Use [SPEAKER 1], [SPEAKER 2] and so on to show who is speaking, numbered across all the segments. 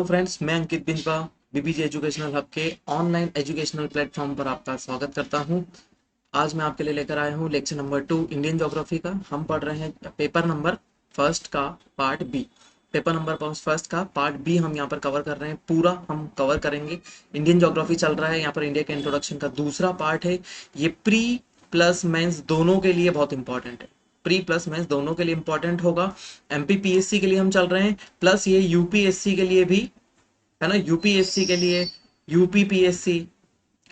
[SPEAKER 1] Friends, मैं अंकित Bindra BBG educational hub के online educational platform पर आपका स्वागत करता हूं। आज मैं आपके लिए लेकर आया हूं लेक्चर नंबर 2 इंडियन ज्योग्राफी का। हम पढ़ रहे हैं पेपर नंबर फर्स्ट का part B. Paper number first का पार्ट बी हम यहाँ पर कवर कर रहे हैं, पूरा हम कवर करेंगे। इंडियन ज्योग्राफी चल रहा है, यहाँ पर इंडिया के इंट्रोडक्शन का दूसरा पार्ट है। ये प्री प्लस मेंस दोनों के लिए बहुत इंपॉर्टेंट है। प्री प्लस मेंस दोनों के लिए इंपॉर्टेंट होगा। एमपीपीएससी के लिए हम चल रहे हैं, प्लस ये यूपीएससी के लिए भी है ना। यूपीएससी के लिए यूपीपीएससी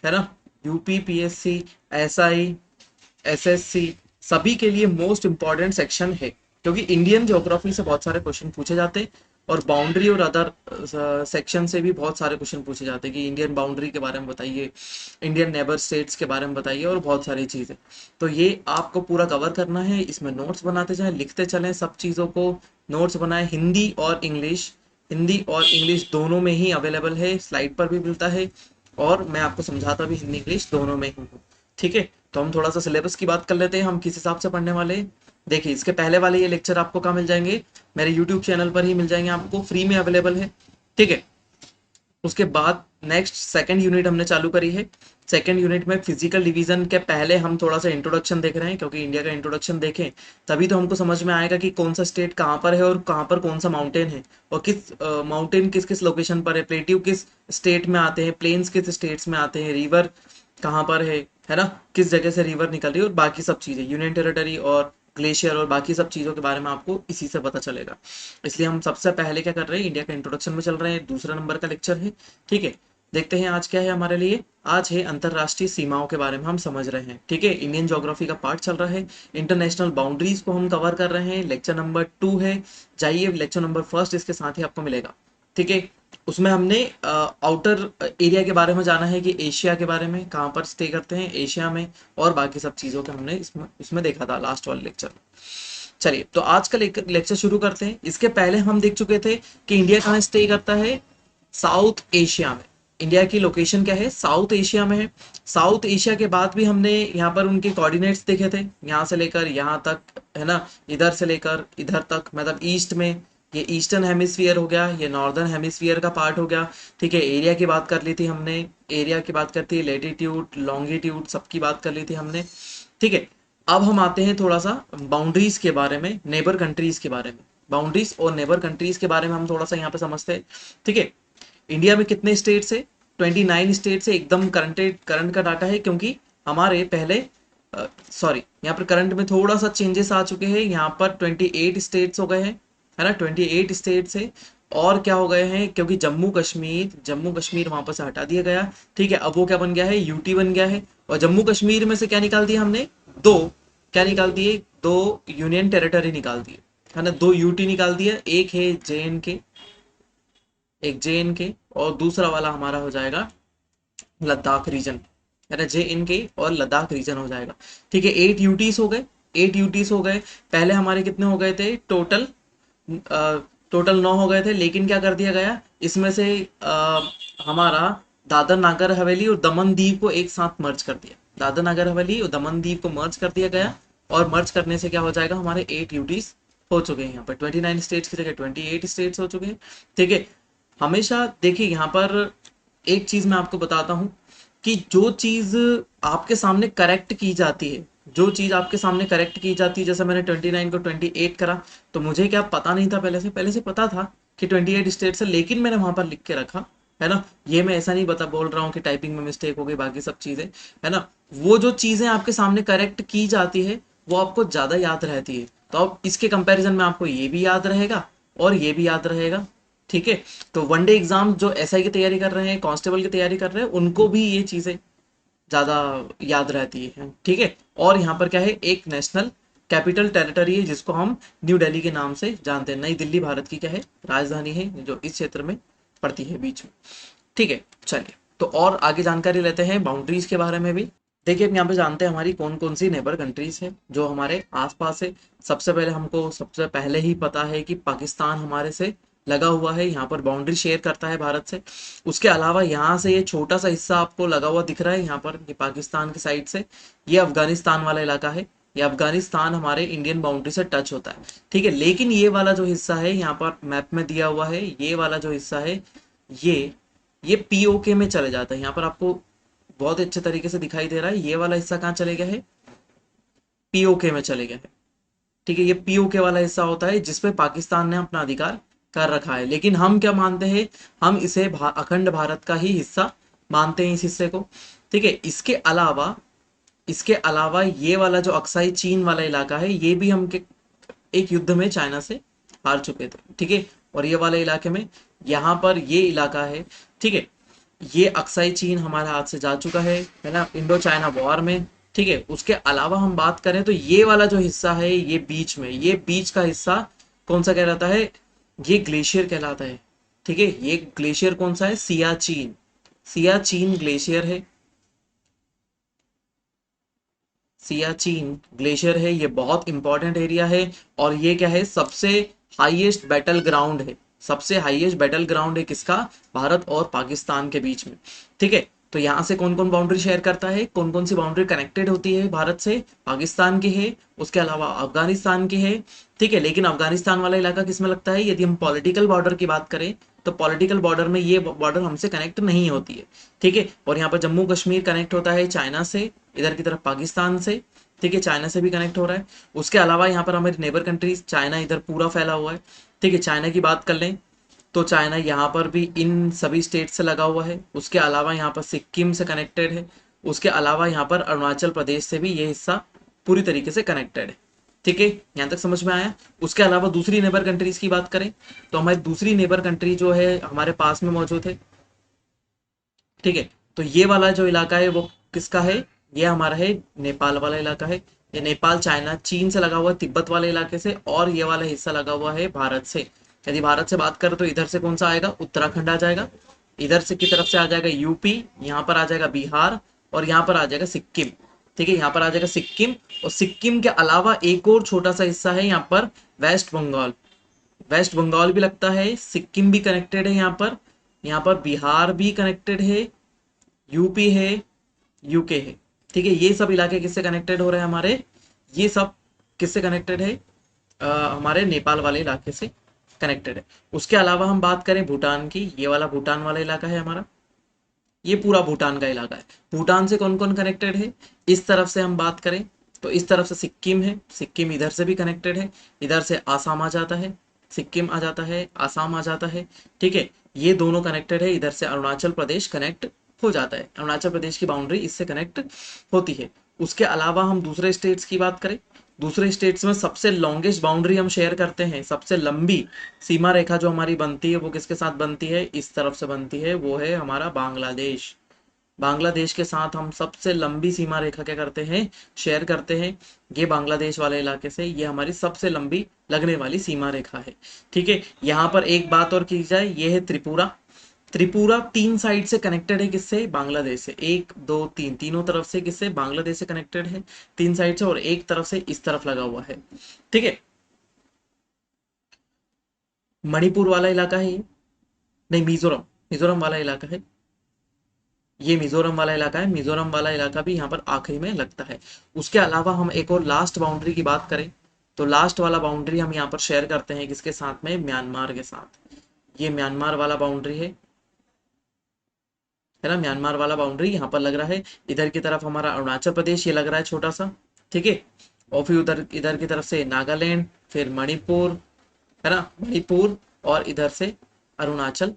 [SPEAKER 1] है ना, यूपीपीएससी, एसआई, एसएससी, सभी के लिए मोस्ट इंपॉर्टेंट सेक्शन है, क्योंकि इंडियन ज्योग्राफी से बहुत सारे क्वेश्चन पूछे जाते हैं और बाउंड्री और अदर सेक्शन से भी बहुत सारे क्वेश्चन पूछे जाते हैं कि इंडियन बाउंड्री के बारे में बताइए, इंडियन नेबर स्टेट्स के बारे में बताइए और बहुत सारी चीज़ें। तो ये आपको पूरा कवर करना है। इसमें नोट्स बनाते जाएं, लिखते चलें सब चीज़ों को। नोट्स बनाए हिंदी और इंग्लिश दोनों में ही अवेलेबल है, स्लाइड पर भी मिलता है और मैं आपको समझाता भी हिंदी इंग्लिश दोनों में ही हूँ। ठीक है, तो हम थोड़ा सा सिलेबस की बात कर लेते हैं, हम किस हिसाब से पढ़ने वाले हैं। देखिए, इसके पहले वाले ये लेक्चर आपको कहाँ मिल जाएंगे, मेरे यूट्यूब चैनल पर ही मिल जाएंगे, आपको फ्री में अवेलेबल है। ठीक है, उसके बाद नेक्स्ट सेकंड यूनिट हमने चालू करी है। सेकंड यूनिट में फिजिकल डिवीजन के पहले हम थोड़ा सा इंट्रोडक्शन देख रहे हैं, क्योंकि इंडिया का इंट्रोडक्शन देखें तभी तो हमको समझ में आएगा कि कौन सा स्टेट कहाँ पर है और कहाँ पर कौन सा माउंटेन है, और किस माउंटेन किस किस लोकेशन पर है, प्लेट्यू किस स्टेट में आते हैं, प्लेन्स किस स्टेट्स में आते हैं, रिवर कहाँ पर है ना, किस जगह से रिवर निकल रही है और बाकी सब चीज़ें, यूनियन टेरिटरी और ग्लेशियर और बाकी सब चीज़ों के बारे में आपको इसी से पता चलेगा। इसलिए हम सबसे पहले क्या कर रहे हैं, इंडिया का इंट्रोडक्शन में चल रहे हैं, दूसरा नंबर का लेक्चर है। ठीक है, देखते हैं आज क्या है हमारे लिए। आज है अंतरराष्ट्रीय सीमाओं के बारे में हम समझ रहे हैं। ठीक है, इंडियन ज्योग्राफी का पार्ट चल रहा है, इंटरनेशनल बाउंड्रीज को हम कवर कर रहे हैं, लेक्चर नंबर 2 है। जाइए लेक्चर नंबर फर्स्ट इसके साथ ही आपको मिलेगा। ठीक है, उसमें हमने आउटर एरिया के बारे में जाना है कि एशिया के बारे में, कहाँ पर स्टे करते हैं एशिया में, और बाकी सब चीज़ों के हमने इसमें देखा था लास्ट वाले लेक्चर में। चलिए, तो आज का लेक्चर शुरू करते हैं। इसके पहले हम देख चुके थे कि इंडिया कहाँ स्टे करता है, साउथ एशिया में। इंडिया की लोकेशन क्या है, साउथ एशिया में है। साउथ एशिया के बाद भी हमने यहाँ पर उनके कोऑर्डिनेट्स देखे थे, यहाँ से लेकर यहाँ तक है ना, इधर से लेकर इधर तक, मतलब ईस्ट में ये ईस्टर्न हेमिस्फीयर हो गया, ये नॉर्दर्न हेमिस्फीयर का पार्ट हो गया। ठीक है, एरिया की बात कर ली थी हमने, एरिया की बात करती है, लेटीट्यूड लॉन्गिट्यूड सबकी बात कर ली थी हमने। ठीक है, अब हम आते हैं थोड़ा सा बाउंड्रीज के बारे में, नेबर कंट्रीज के बारे में। बाउंड्रीज और नेबर कंट्रीज के बारे में हम थोड़ा सा यहाँ पे समझते हैं। ठीक है, इंडिया में कितने स्टेट्स है, 29 स्टेट्स है। एकदम करंट का डाटा है, क्योंकि हमारे पहले सॉरी यहाँ पर करंट में थोड़ा सा चेंजेस आ चुके हैं। यहाँ पर 28 स्टेट्स हो गए हैं, है ना, 28 स्टेट्स है। और क्या हो गए हैं, क्योंकि जम्मू कश्मीर वहां पर से हटा दिया गया। ठीक है, अब वो क्या बन गया है, यूटी बन गया है। और जम्मू कश्मीर में से क्या निकाल दिया हमने, दो, क्या निकाल दिए, दो यूनियन टेरिटरी निकाल दिए, है ना, दो यूटी निकाल दिया। एक है जे एन के और दूसरा वाला हमारा हो जाएगा लद्दाख रीजन, है ना, जे.एन.के और लद्दाख रीजन हो जाएगा। ठीक है, 8 यूटीज हो गए, 8 यूटीज हो गए। पहले हमारे कितने हो गए थे टोटल, टोटल 9 हो गए थे, लेकिन क्या कर दिया गया इसमें से हमारा दादर नागर हवेली और दमन दीव को एक साथ मर्ज कर दिया। दादर नागर हवेली और दमन दीव को मर्ज कर दिया गया, और मर्ज करने से क्या हो जाएगा, हमारे 8 यूटीज हो चुके हैं। यहाँ पर 29 स्टेट्स की जगह 28 स्टेट्स हो चुके हैं। ठीक है, हमेशा देखिए यहाँ पर एक चीज मैं आपको बताता हूँ कि जो चीज आपके सामने करेक्ट की जाती है, जो चीज आपके सामने करेक्ट की जाती है, जैसे मैंने 29 को 28 करा, तो मुझे क्या पता नहीं था, पहले से पता था कि 28 स्टेट है, लेकिन मैंने वहां पर लिख के रखा, है ना। ये मैं ऐसा नहीं बोल रहा हूँ कि टाइपिंग में मिस्टेक हो गई, बाकी सब चीजें, है ना। वो जो चीजें आपके सामने करेक्ट की जाती है वो आपको ज्यादा याद रहती है। तो अब इसके कंपैरिजन में आपको ये भी याद रहेगा और ये भी याद रहेगा। ठीक है, तो वनडे एग्जाम जो एसआई की तैयारी कर रहे हैं, कांस्टेबल की तैयारी कर रहे हैं, उनको भी ये चीजें ज्यादा याद रहती है। ठीक है, और यहाँ पर क्या है, एक नेशनल कैपिटल टेरिटरी है जिसको हम न्यू दिल्ली के नाम से जानते हैं। नई दिल्ली भारत की क्या है, राजधानी है, जो इस क्षेत्र में पड़ती है बीच में। ठीक है, चलिए तो और आगे जानकारी लेते हैं बाउंड्रीज के बारे में भी। देखिए, अब यहाँ पे जानते हैं हमारी कौन कौन सी नेबर कंट्रीज है जो हमारे आसपास है। सबसे पहले ही पता है कि पाकिस्तान हमारे से लगा हुआ है, यहाँ पर बाउंड्री शेयर करता है भारत से। उसके अलावा यहाँ से ये छोटा सा हिस्सा आपको लगा हुआ दिख रहा है, यहाँ पर ये पाकिस्तान की साइड से, ये अफगानिस्तान वाला इलाका है। ये अफगानिस्तान हमारे इंडियन बाउंड्री से टच होता है, ठीक है। लेकिन ये वाला जो हिस्सा है यहाँ पर मैप में दिया हुआ है, ये वाला जो हिस्सा है ये ये पीओके में चले जाता है। यहाँ पर आपको बहुत अच्छे तरीके से दिखाई दे रहा है, ये वाला हिस्सा कहाँ चले गया है, पीओके में चले गया है, ठीक है। ये पीओके वाला हिस्सा होता है जिसपे पाकिस्तान ने अपना अधिकार कर रखा है, लेकिन हम क्या मानते हैं, हम इसे अखंड भारत का ही हिस्सा मानते हैं, इस हिस्से को, ठीक है। इसके अलावा ये वाला जो अक्साई चीन वाला इलाका है, ये भी हम एक युद्ध में चाइना से हार चुके थे, ठीक है। और ये वाले इलाके में यहाँ पर ये इलाका है, ठीक है, ये अक्साई चीन हमारे हाथ से जा चुका है ना, इंडो चाइना वॉर में, ठीक है। उसके अलावा हम बात करें तो ये वाला जो हिस्सा है, ये बीच में, ये बीच का हिस्सा कौन सा कहलाता है, ये ग्लेशियर कहलाता है, ठीक है। ये ग्लेशियर कौन सा है, सियाचीन, सियाचीन ग्लेशियर है, सियाचीन ग्लेशियर है, ये बहुत इंपॉर्टेंट एरिया है। और ये क्या है, सबसे हाईएस्ट बैटल ग्राउंड है, सबसे हाईएस्ट बैटल ग्राउंड है किसका, भारत और पाकिस्तान के बीच में, ठीक है। तो यहाँ से कौन कौन बाउंड्री शेयर करता है, कौन कौन सी बाउंड्री कनेक्टेड होती है भारत से, पाकिस्तान की है, उसके अलावा अफगानिस्तान की है, ठीक है। लेकिन अफगानिस्तान वाला इलाका किस में लगता है, यदि हम पॉलिटिकल बॉर्डर की बात करें तो पॉलिटिकल बॉर्डर में ये बॉर्डर हमसे कनेक्ट नहीं होती है, ठीक है। और यहाँ पर जम्मू कश्मीर कनेक्ट होता है चाइना से, इधर की तरफ पाकिस्तान से, ठीक है, चाइना से भी कनेक्ट हो रहा है। उसके अलावा यहाँ पर हमारी नेबर कंट्रीज, चाइना इधर पूरा फैला हुआ है, ठीक है। चाइना की बात कर लें तो चाइना यहाँ पर भी इन सभी स्टेट से लगा हुआ है। उसके अलावा यहाँ पर सिक्किम से कनेक्टेड है। उसके अलावा यहाँ पर अरुणाचल प्रदेश से भी ये हिस्सा पूरी तरीके से कनेक्टेड है, ठीक है। यहाँ तक समझ में आया। उसके अलावा दूसरी नेबर कंट्रीज की बात करें तो हमारी दूसरी नेबर कंट्री जो है हमारे पास में मौजूद है, ठीक है। तो ये वाला जो इलाका है वो किसका है, ये हमारा है नेपाल वाला इलाका है। ये नेपाल चाइना चीन से लगा हुआ है, तिब्बत वाले इलाके से, और ये वाला हिस्सा लगा हुआ है भारत से। यदि भारत से बात करें तो इधर से कौन सा आएगा, उत्तराखंड आ जाएगा, इधर से की तरफ से आ जाएगा यूपी, यहाँ पर आ जाएगा बिहार, और यहाँ पर आ जाएगा सिक्किम, ठीक है। यहाँ पर आ जाएगा सिक्किम, और सिक्किम के अलावा एक और छोटा सा हिस्सा है यहाँ पर वेस्ट बंगाल, वेस्ट बंगाल भी लगता है, सिक्किम भी कनेक्टेड है यहाँ पर बिहार भी कनेक्टेड है, यूपी है, यूके है, ठीक है। ये सब इलाके किससे कनेक्टेड हो रहे हैं हमारे, ये सब किससे कनेक्टेड है, हमारे नेपाल वाले इलाके से कनेक्टेड है। उसके अलावा हम बात करें भूटान की, ये वाला भूटान वाला इलाका है हमारा, ये पूरा भूटान का इलाका है। भूटान से कौन कौन कनेक्टेड है, इस तरफ से हम बात करें तो इस तरफ से सिक्किम है, सिक्किम इधर से भी कनेक्टेड है, इधर से आसाम आ जाता है, सिक्किम आ जाता है, आसाम आ जाता है, ठीक है। ये दोनों कनेक्टेड है, इधर से अरुणाचल प्रदेश कनेक्ट हो जाता है, अरुणाचल प्रदेश की बाउंड्री इससे कनेक्ट होती है। उसके अलावा हम दूसरे स्टेट्स की बात करें, दूसरे स्टेट्स में सबसे लॉन्गेस्ट बाउंड्री हम शेयर करते हैं, सबसे लंबी सीमा रेखा जो हमारी बनती है वो किसके साथ बनती है, इस तरफ से बनती है, वो है हमारा बांग्लादेश। बांग्लादेश के साथ हम सबसे लंबी सीमा रेखा क्या करते हैं, शेयर करते हैं। ये बांग्लादेश वाले इलाके से ये हमारी सबसे लंबी लगने वाली सीमा रेखा है, ठीक है। यहाँ पर एक बात और की जाए, ये है त्रिपुरा। त्रिपुरा तीन साइड से कनेक्टेड है, किससे, बांग्लादेश से, एक दो तीन, तीनों तरफ से किससे, बांग्लादेश से कनेक्टेड है, तीन साइड से, और एक तरफ से इस तरफ लगा हुआ है, ठीक है। मणिपुर वाला इलाका है ये, नहीं, मिजोरम, मिजोरम वाला इलाका है, ये मिजोरम वाला इलाका है। मिजोरम वाला इलाका भी यहाँ पर आखिरी में लगता है। उसके अलावा हम एक और लास्ट बाउंड्री की बात करें तो लास्ट वाला बाउंड्री हम यहाँ पर शेयर करते हैं किसके साथ में, म्यांमार के साथ। ये म्यांमार वाला बाउंड्री है ना, म्यांमार वाला बाउंड्री यहाँ पर लग रहा है। इधर की तरफ हमारा अरुणाचल प्रदेश ये लग रहा है छोटा सा, ठीक है। और फिर उधर इधर की तरफ से नागालैंड, फिर मणिपुर, है ना, मणिपुर, और इधर से अरुणाचल,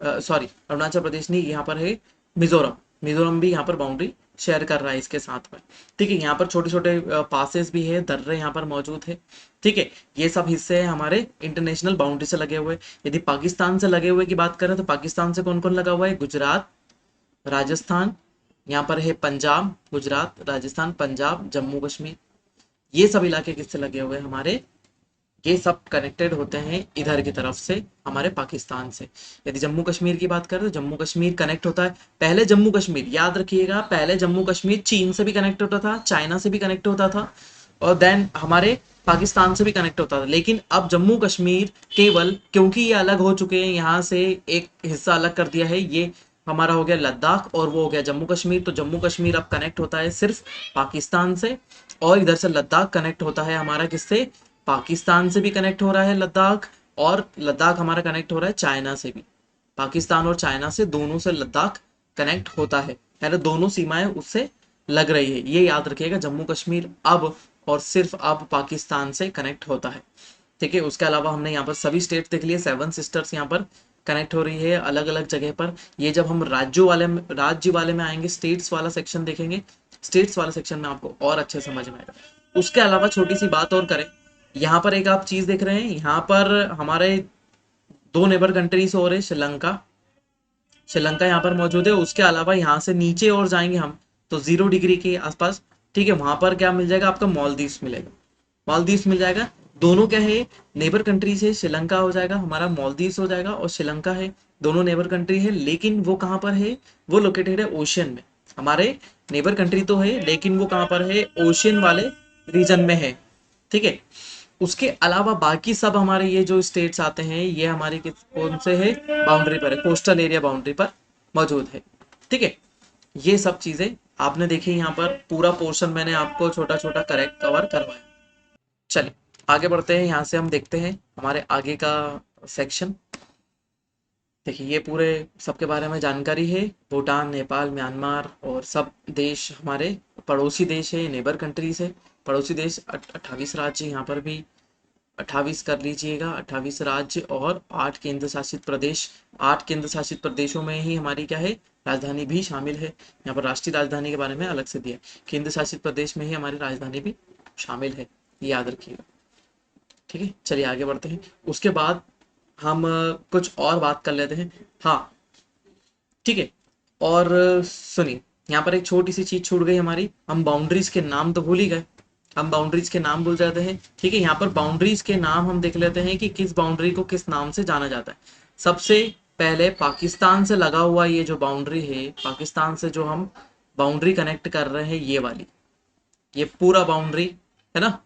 [SPEAKER 1] सॉरी अरुणाचल प्रदेश नहीं, यहाँ पर है मिजोरम, मिजोरम भी यहाँ पर बाउंड्री शेयर कर रहा है इसके साथ में, ठीक है। यहाँ पर छोटे छोटे पासेस भी है, दर्रे यहाँ पर मौजूद है, ठीक है। ये सब हिस्से हैं हमारे इंटरनेशनल बाउंड्री से लगे हुए। यदि पाकिस्तान से लगे हुए की बात करें तो पाकिस्तान से कौन कौन लगा हुआ है, गुजरात, राजस्थान, यहाँ पर है पंजाब, गुजरात, राजस्थान, पंजाब, जम्मू कश्मीर, ये सब इलाके किससे लगे हुए हैं हमारे, ये सब कनेक्टेड होते हैं इधर की तरफ से हमारे पाकिस्तान से। यदि जम्मू कश्मीर की बात करें तो जम्मू कश्मीर कनेक्ट होता है, पहले जम्मू कश्मीर, याद रखिएगा, पहले जम्मू कश्मीर चीन से भी कनेक्ट होता था, चाइना से भी कनेक्ट होता था, और देन हमारे पाकिस्तान से भी कनेक्ट होता था। लेकिन अब जम्मू कश्मीर केवल, क्योंकि ये अलग हो चुके हैं, यहाँ से एक हिस्सा अलग कर दिया है, ये हमारा हो गया लद्दाख और वो हो गया जम्मू कश्मीर। तो जम्मू कश्मीर अब कनेक्ट होता है सिर्फ पाकिस्तान से, और इधर से लद्दाख कनेक्ट होता है हमारा किससे, पाकिस्तान से भी कनेक्ट हो रहा है लद्दाख, और लद्दाख हमारा कनेक्ट हो रहा है चाइना से भी। पाकिस्तान और चाइना से, दोनों से लद्दाख कनेक्ट होता है ना, दोनों सीमाएं उससे लग रही है। ये याद रखिएगा, जम्मू कश्मीर अब और सिर्फ अब पाकिस्तान से कनेक्ट होता है। ठीक है, उसके अलावा हमने यहाँ पर सभी स्टेट देख लिए, 7 सिस्टर्स यहाँ पर कनेक्ट हो रही है अलग अलग जगह पर। ये जब हम राज्य वाले में आएंगे, स्टेट्स वाला सेक्शन देखेंगे, स्टेट्स वाला सेक्शन में आपको और अच्छे समझ में आएगा। उसके अलावा छोटी सी बात और करें, यहाँ पर एक आप चीज देख रहे हैं, यहाँ पर हमारे 2 नेबर कंट्रीज और है, श्रीलंका, श्रीलंका यहाँ पर मौजूद है। उसके अलावा यहाँ से नीचे और जाएंगे हम तो 0 डिग्री के आसपास, ठीक है, वहां पर क्या मिल जाएगा आपका, मालदीव्स मिलेगा, मालदीव्स मिल जाएगा। दोनों क्या है, नेबर कंट्रीज है, श्रीलंका हो जाएगा हमारा, मालदीव्स हो जाएगा, और श्रीलंका है, दोनों नेबर कंट्री है। लेकिन वो कहाँ पर है, वो लोकेटेड है ओशियन में। हमारे नेबर कंट्री तो है, लेकिन वो कहाँ पर है, ओशियन वाले रीजन में है। ठीक है, उसके अलावा बाकी सब हमारे ये जो स्टेट्स आते हैं, ये हमारे कौन से है, बाउंड्री पर है, कोस्टल एरिया बाउंड्री पर मौजूद है। ठीक है, ये सब चीजें आपने देखी, यहाँ पर पूरा पोर्शन मैंने आपको छोटा छोटा करेक्ट कवर करवाया। चलिए आगे बढ़ते हैं, यहाँ से हम देखते हैं हमारे आगे का सेक्शन। देखिए ये पूरे सबके बारे में जानकारी है, भूटान, नेपाल, म्यांमार और सब देश हमारे पड़ोसी देश है, नेबर कंट्रीज है। पड़ोसी देश 28 राज्य, यहाँ पर भी 28 कर लीजिएगा, 28 राज्य और 8 केंद्र शासित प्रदेश। 8 केंद्र शासित प्रदेशों में ही हमारी क्या है, राजधानी भी शामिल है। यहाँ पर राष्ट्रीय राजधानी के बारे में अलग से दिया है, केंद्र शासित प्रदेश में ही हमारी राजधानी भी शामिल है, ये याद रखिएगा। ठीक है, चलिए आगे बढ़ते हैं। उसके बाद हम कुछ और बात कर लेते हैं। हाँ ठीक है, और सुनिए, यहाँ पर एक छोटी सी चीज छूट गई हमारी, हम बाउंड्रीज के नाम तो भूल ही गए, हम बाउंड्रीज के नाम भूल जाते हैं। ठीक है, यहाँ पर बाउंड्रीज के नाम हम देख लेते हैं कि किस बाउंड्री को किस नाम से जाना जाता है। सबसे पहले पाकिस्तान से लगा हुआ ये जो बाउंड्री है, पाकिस्तान से जो हम बाउंड्री कनेक्ट कर रहे हैं, ये वाली, ये पूरा बाउंड्री है ना,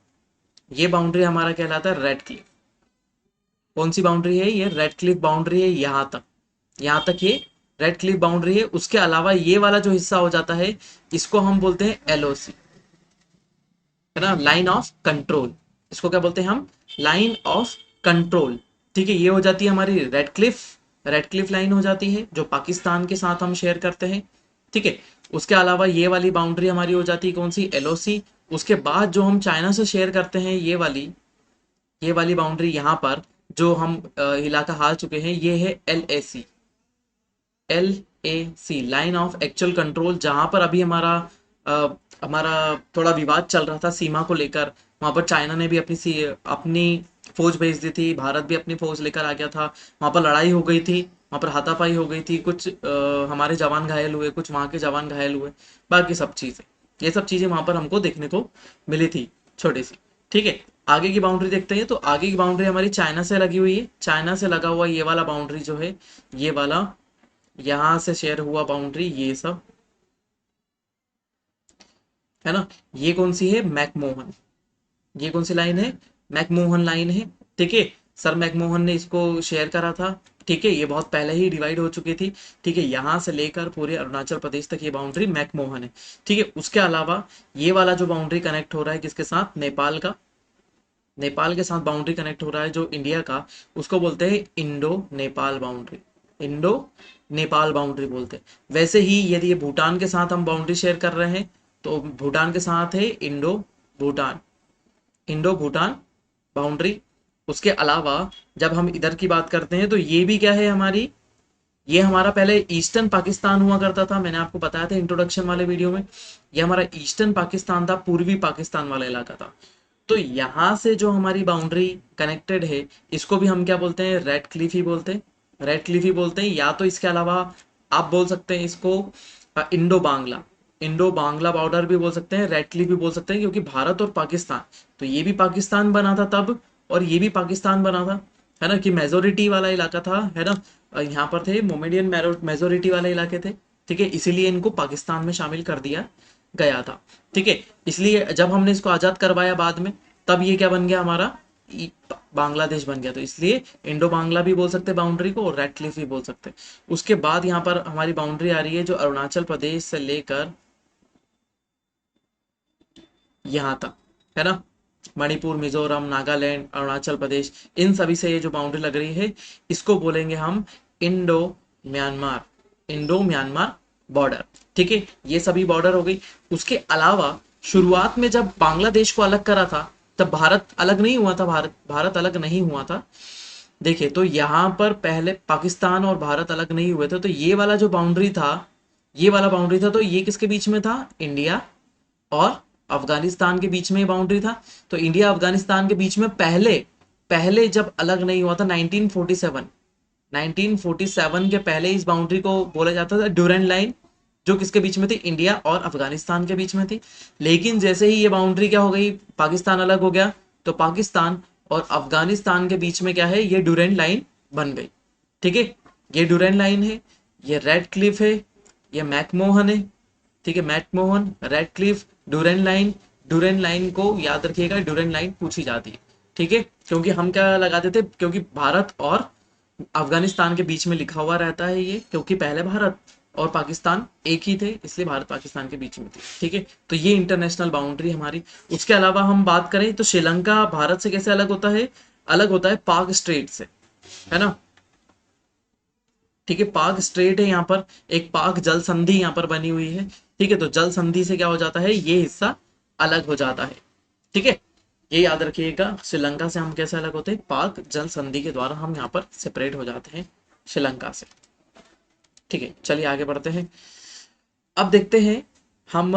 [SPEAKER 1] ये बाउंड्री हमारा कहलाता है रेड क्लिफ। कौन सी बाउंड्री है, ये रेड क्लिफ बाउंड्री है। यहाँ तक ये रेड क्लिफ बाउंड्री है। उसके अलावा ये वाला जो हिस्सा हो जाता है, इसको हम बोलते हैं एलओसी, है ना, लाइन ऑफ कंट्रोल। इसको क्या बोलते हैं हम, लाइन ऑफ कंट्रोल। ठीक है, ये हो जाती है हमारी रेड क्लिफ लाइन हो जाती है, जो पाकिस्तान के साथ हम शेयर करते हैं। ठीक है, उसके अलावा ये वाली बाउंड्री हमारी हो जाती है कौन सी, एलओसी। उसके बाद जो हम चाइना से शेयर करते हैं, ये वाली बाउंड्री यहाँ पर जो हम इलाका हार चुके हैं, ये है L A C, line of actual control. जहां पर अभी हमारा थोड़ा विवाद चल रहा था सीमा को लेकर, वहां पर चाइना ने भी अपनी फौज भेज दी थी, भारत भी अपनी फौज लेकर आ गया था, वहां पर लड़ाई हो गई थी, वहां पर हाथापाई हो गई थी, कुछ हमारे जवान घायल हुए, कुछ वहां के जवान घायल हुए, बाकी सब चीजें, ये सब चीजें वहां पर हमको देखने को मिली थी, छोटी सी। ठीक है, आगे की बाउंड्री देखते हैं, तो आगे की बाउंड्री हमारी चाइना से लगी हुई है। चाइना से लगा हुआ ये वाला बाउंड्री जो है, ये वाला यहां से शेयर हुआ बाउंड्री, ये सब है ना, ये कौन सी है, मैकमोहन, ये कौन सी लाइन है, मैकमोहन लाइन है। ठीक है, सर मैकमोहन ने इसको शेयर करा था। ठीक है, ये बहुत पहले ही डिवाइड हो चुकी थी। ठीक है, यहां से लेकर पूरे अरुणाचल प्रदेश तक ये बाउंड्री मैकमोहन है। ठीक है, उसके अलावा ये वाला जो बाउंड्री कनेक्ट हो रहा है किसके साथ, नेपाल का, नेपाल के साथ बाउंड्री कनेक्ट हो रहा है जो इंडिया का, उसको बोलते हैं Indo Nepal boundary, Indo Nepal boundary बोलते हैं। वैसे ही यदि ये भूटान के साथ हम बाउंड्री शेयर कर रहे हैं, तो भूटान के साथ है भूटान, इंडो भूटान बाउंड्री। उसके अलावा जब हम इधर की बात करते हैं, तो ये भी क्या है हमारी, ये हमारा पहले ईस्टर्न पाकिस्तान हुआ करता था, मैंने आपको बताया था इंट्रोडक्शन वाले वीडियो में, ये हमारा ईस्टर्न पाकिस्तान था, पूर्वी पाकिस्तान वाला इलाका था। तो यहाँ से जो हमारी बाउंड्री कनेक्टेड है, इसको भी हम क्या बोलते हैं, रेड क्लिफ ही बोलते हैं, रेड क्लिफ ही बोलते हैं। या तो इसके अलावा आप बोल सकते हैं इसको इंडो बांग्ला बॉर्डर भी बोल सकते हैं, रेड क्लिफ भी बोल सकते हैं, क्योंकि भारत और पाकिस्तान, तो ये भी पाकिस्तान बना था तब, और ये भी पाकिस्तान बना था, है ना, कि मेजोरिटी वाला इलाका था, है ना, यहाँ पर थे मोमेडियन मेजोरिटी वाले इलाके थे। ठीक है, इसीलिए इनको पाकिस्तान में शामिल कर दिया गया था। ठीक है, इसलिए जब हमने इसको आजाद करवाया बाद में, तब ये क्या बन गया हमारा, बांग्लादेश बन गया, तो इसलिए इंडो बांग्ला भी बोल सकते हैं बाउंड्री को, और रेड क्लिफ भी बोल सकते हैं। उसके बाद यहाँ पर हमारी बाउंड्री आ रही है जो अरुणाचल प्रदेश से लेकर यहाँ तक, है ना, मणिपुर, मिजोरम, नागालैंड, अरुणाचल प्रदेश, इन सभी से ये जो बाउंड्री लग रही है इसको बोलेंगे हम Indo Myanmar, Indo Myanmar border. ठीक है, ये सभी बॉर्डर हो गई। उसके अलावा शुरुआत में जब बांग्लादेश को अलग करा था तब भारत अलग नहीं हुआ था, भारत अलग नहीं हुआ था। देखिए, तो यहाँ पर पहले पाकिस्तान और भारत अलग नहीं हुए थे, तो ये वाला जो बाउंड्री था, ये वाला बाउंड्री था, तो ये किसके बीच में था? इंडिया और अफगानिस्तान के बीच में बाउंड्री था। तो इंडिया अफगानिस्तान के बीच में पहले पहले जब अलग नहीं हुआ था 1947, 1947 के पहले इस बाउंड्री को बोला जाता था ड्यूरेंट लाइन, जो किसके बीच में थी? इंडिया और अफगानिस्तान के बीच में थी। लेकिन जैसे ही ये बाउंड्री क्या हो गई, पाकिस्तान अलग हो गया, तो पाकिस्तान और अफगानिस्तान के बीच में क्या है? ये ड्यूरेंट लाइन बन गई। ठीक है, ये ड्यूरेंट लाइन है, ये रेड क्लिफ है, ये मैकमोहन है। ठीक है, McMahon, Radcliffe, Durand line. Durand line को याद रखिएगा, ड्यूरेंट लाइन पूछी जाती है। ठीक है, क्योंकि हम क्या लगाते थे, क्योंकि भारत और अफगानिस्तान के बीच में लिखा हुआ रहता है ये, क्योंकि पहले भारत और पाकिस्तान एक ही थे, इसलिए भारत पाकिस्तान के बीच में थी। ठीक है, तो ये इंटरनेशनल बाउंड्री हमारी। उसके अलावा हम बात करें तो श्रीलंका भारत से कैसे अलग होता है? अलग होता है पाक स्ट्रेट से, है ना। ठीक है, पाक स्ट्रेट है यहाँ पर, एक पाक जल संधि यहाँ पर बनी हुई है। ठीक है, तो जल संधि से क्या हो जाता है? ये हिस्सा अलग हो जाता है। ठीक है, ये याद रखिएगा, श्रीलंका से हम कैसे अलग होते हैं? पाक जल संधि के द्वारा हम यहाँ पर सेपरेट हो जाते हैं श्रीलंका से। ठीक है, चलिए आगे बढ़ते हैं। अब देखते हैं हम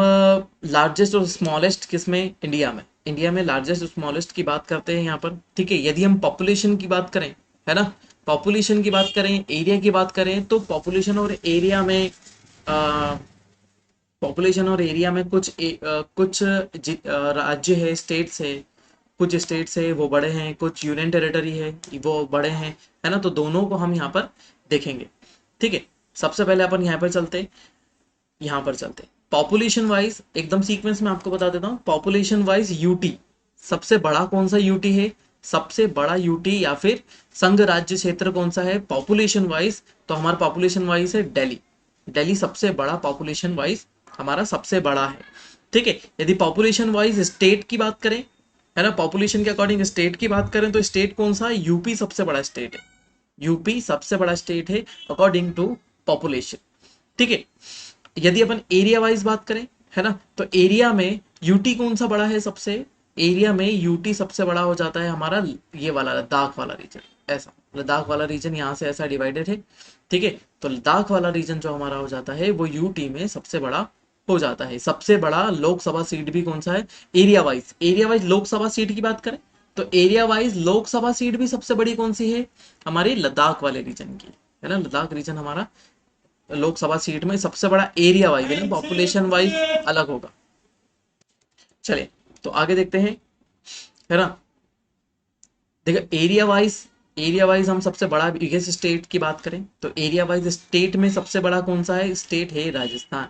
[SPEAKER 1] लार्जेस्ट और स्मॉलेस्ट किसमें? इंडिया में लार्जेस्ट और स्मॉलेस्ट की बात करते हैं यहाँ पर। ठीक है, यदि हम पॉपुलेशन की बात करें, है ना, पॉपुलेशन की बात करें, एरिया की बात करें, तो पॉपुलेशन और एरिया में कुछ राज्य है, स्टेट्स है, कुछ स्टेट्स है वो बड़े हैं, कुछ यूनियन टेरिटरी है वो बड़े हैं, है ना। तो दोनों को हम यहाँ पर देखेंगे। ठीक है, सबसे पहले अपन यहाँ पर चलते पॉपुलेशन वाइज, एकदम सीक्वेंस में आपको बता देता हूँ। पॉपुलेशन वाइज यूटी सबसे बड़ा कौन सा यूटी है? सबसे बड़ा यूटी या फिर संघ राज्य क्षेत्र कौन सा है पॉपुलेशन वाइज? तो हमारा पॉपुलेशन वाइज है दिल्ली। दिल्ली सबसे बड़ा पॉपुलेशन वाइज हमारा सबसे बड़ा है। ठीक है, यदि पॉपुलेशन वाइज स्टेट की बात करें, है ना, पॉपुलेशन के अकॉर्डिंग स्टेट की बात करें, तो स्टेट कौन सा है? यूपी सबसे बड़ा स्टेट है। यूपी सबसे बड़ा स्टेट है अकॉर्डिंग टू पॉपुलेशन। ठीक है, यदि अपन एरिया वाइज बात करें, है ना, तो एरिया में यूटी कौन सा बड़ा है? सबसे एरिया में यूटी सबसे बड़ा हो जाता है हमारा ये वाला लद्दाख वाला रीजन। ऐसा लद्दाख वाला रीजन यहाँ से ऐसा डिवाइडेड है। ठीक है, तो लद्दाख वाला रीजन जो हमारा हो जाता है वो यूटी में सबसे बड़ा हो जाता है। सबसे बड़ा लोकसभा सीट भी कौन सा है? एरिया वाइज लोकसभा सीट की बात करें तो एरिया वाइज लोकसभा सीट भी सबसे बड़ी कौन सी है? हमारी लद्दाख वाले रीजन की, है ना। लद्दाख रीजन हमारा लोकसभा सीट में सबसे बड़ा एरिया वाइज है ना, पॉपुलेशन वाइज अलग होगा। चलिए तो आगे देखते हैं, है ना। देखो एरिया वाइज हम सबसे बड़ा बिगेस्ट स्टेट की बात करें तो एरिया वाइज स्टेट में सबसे बड़ा कौन सा है? स्टेट है राजस्थान।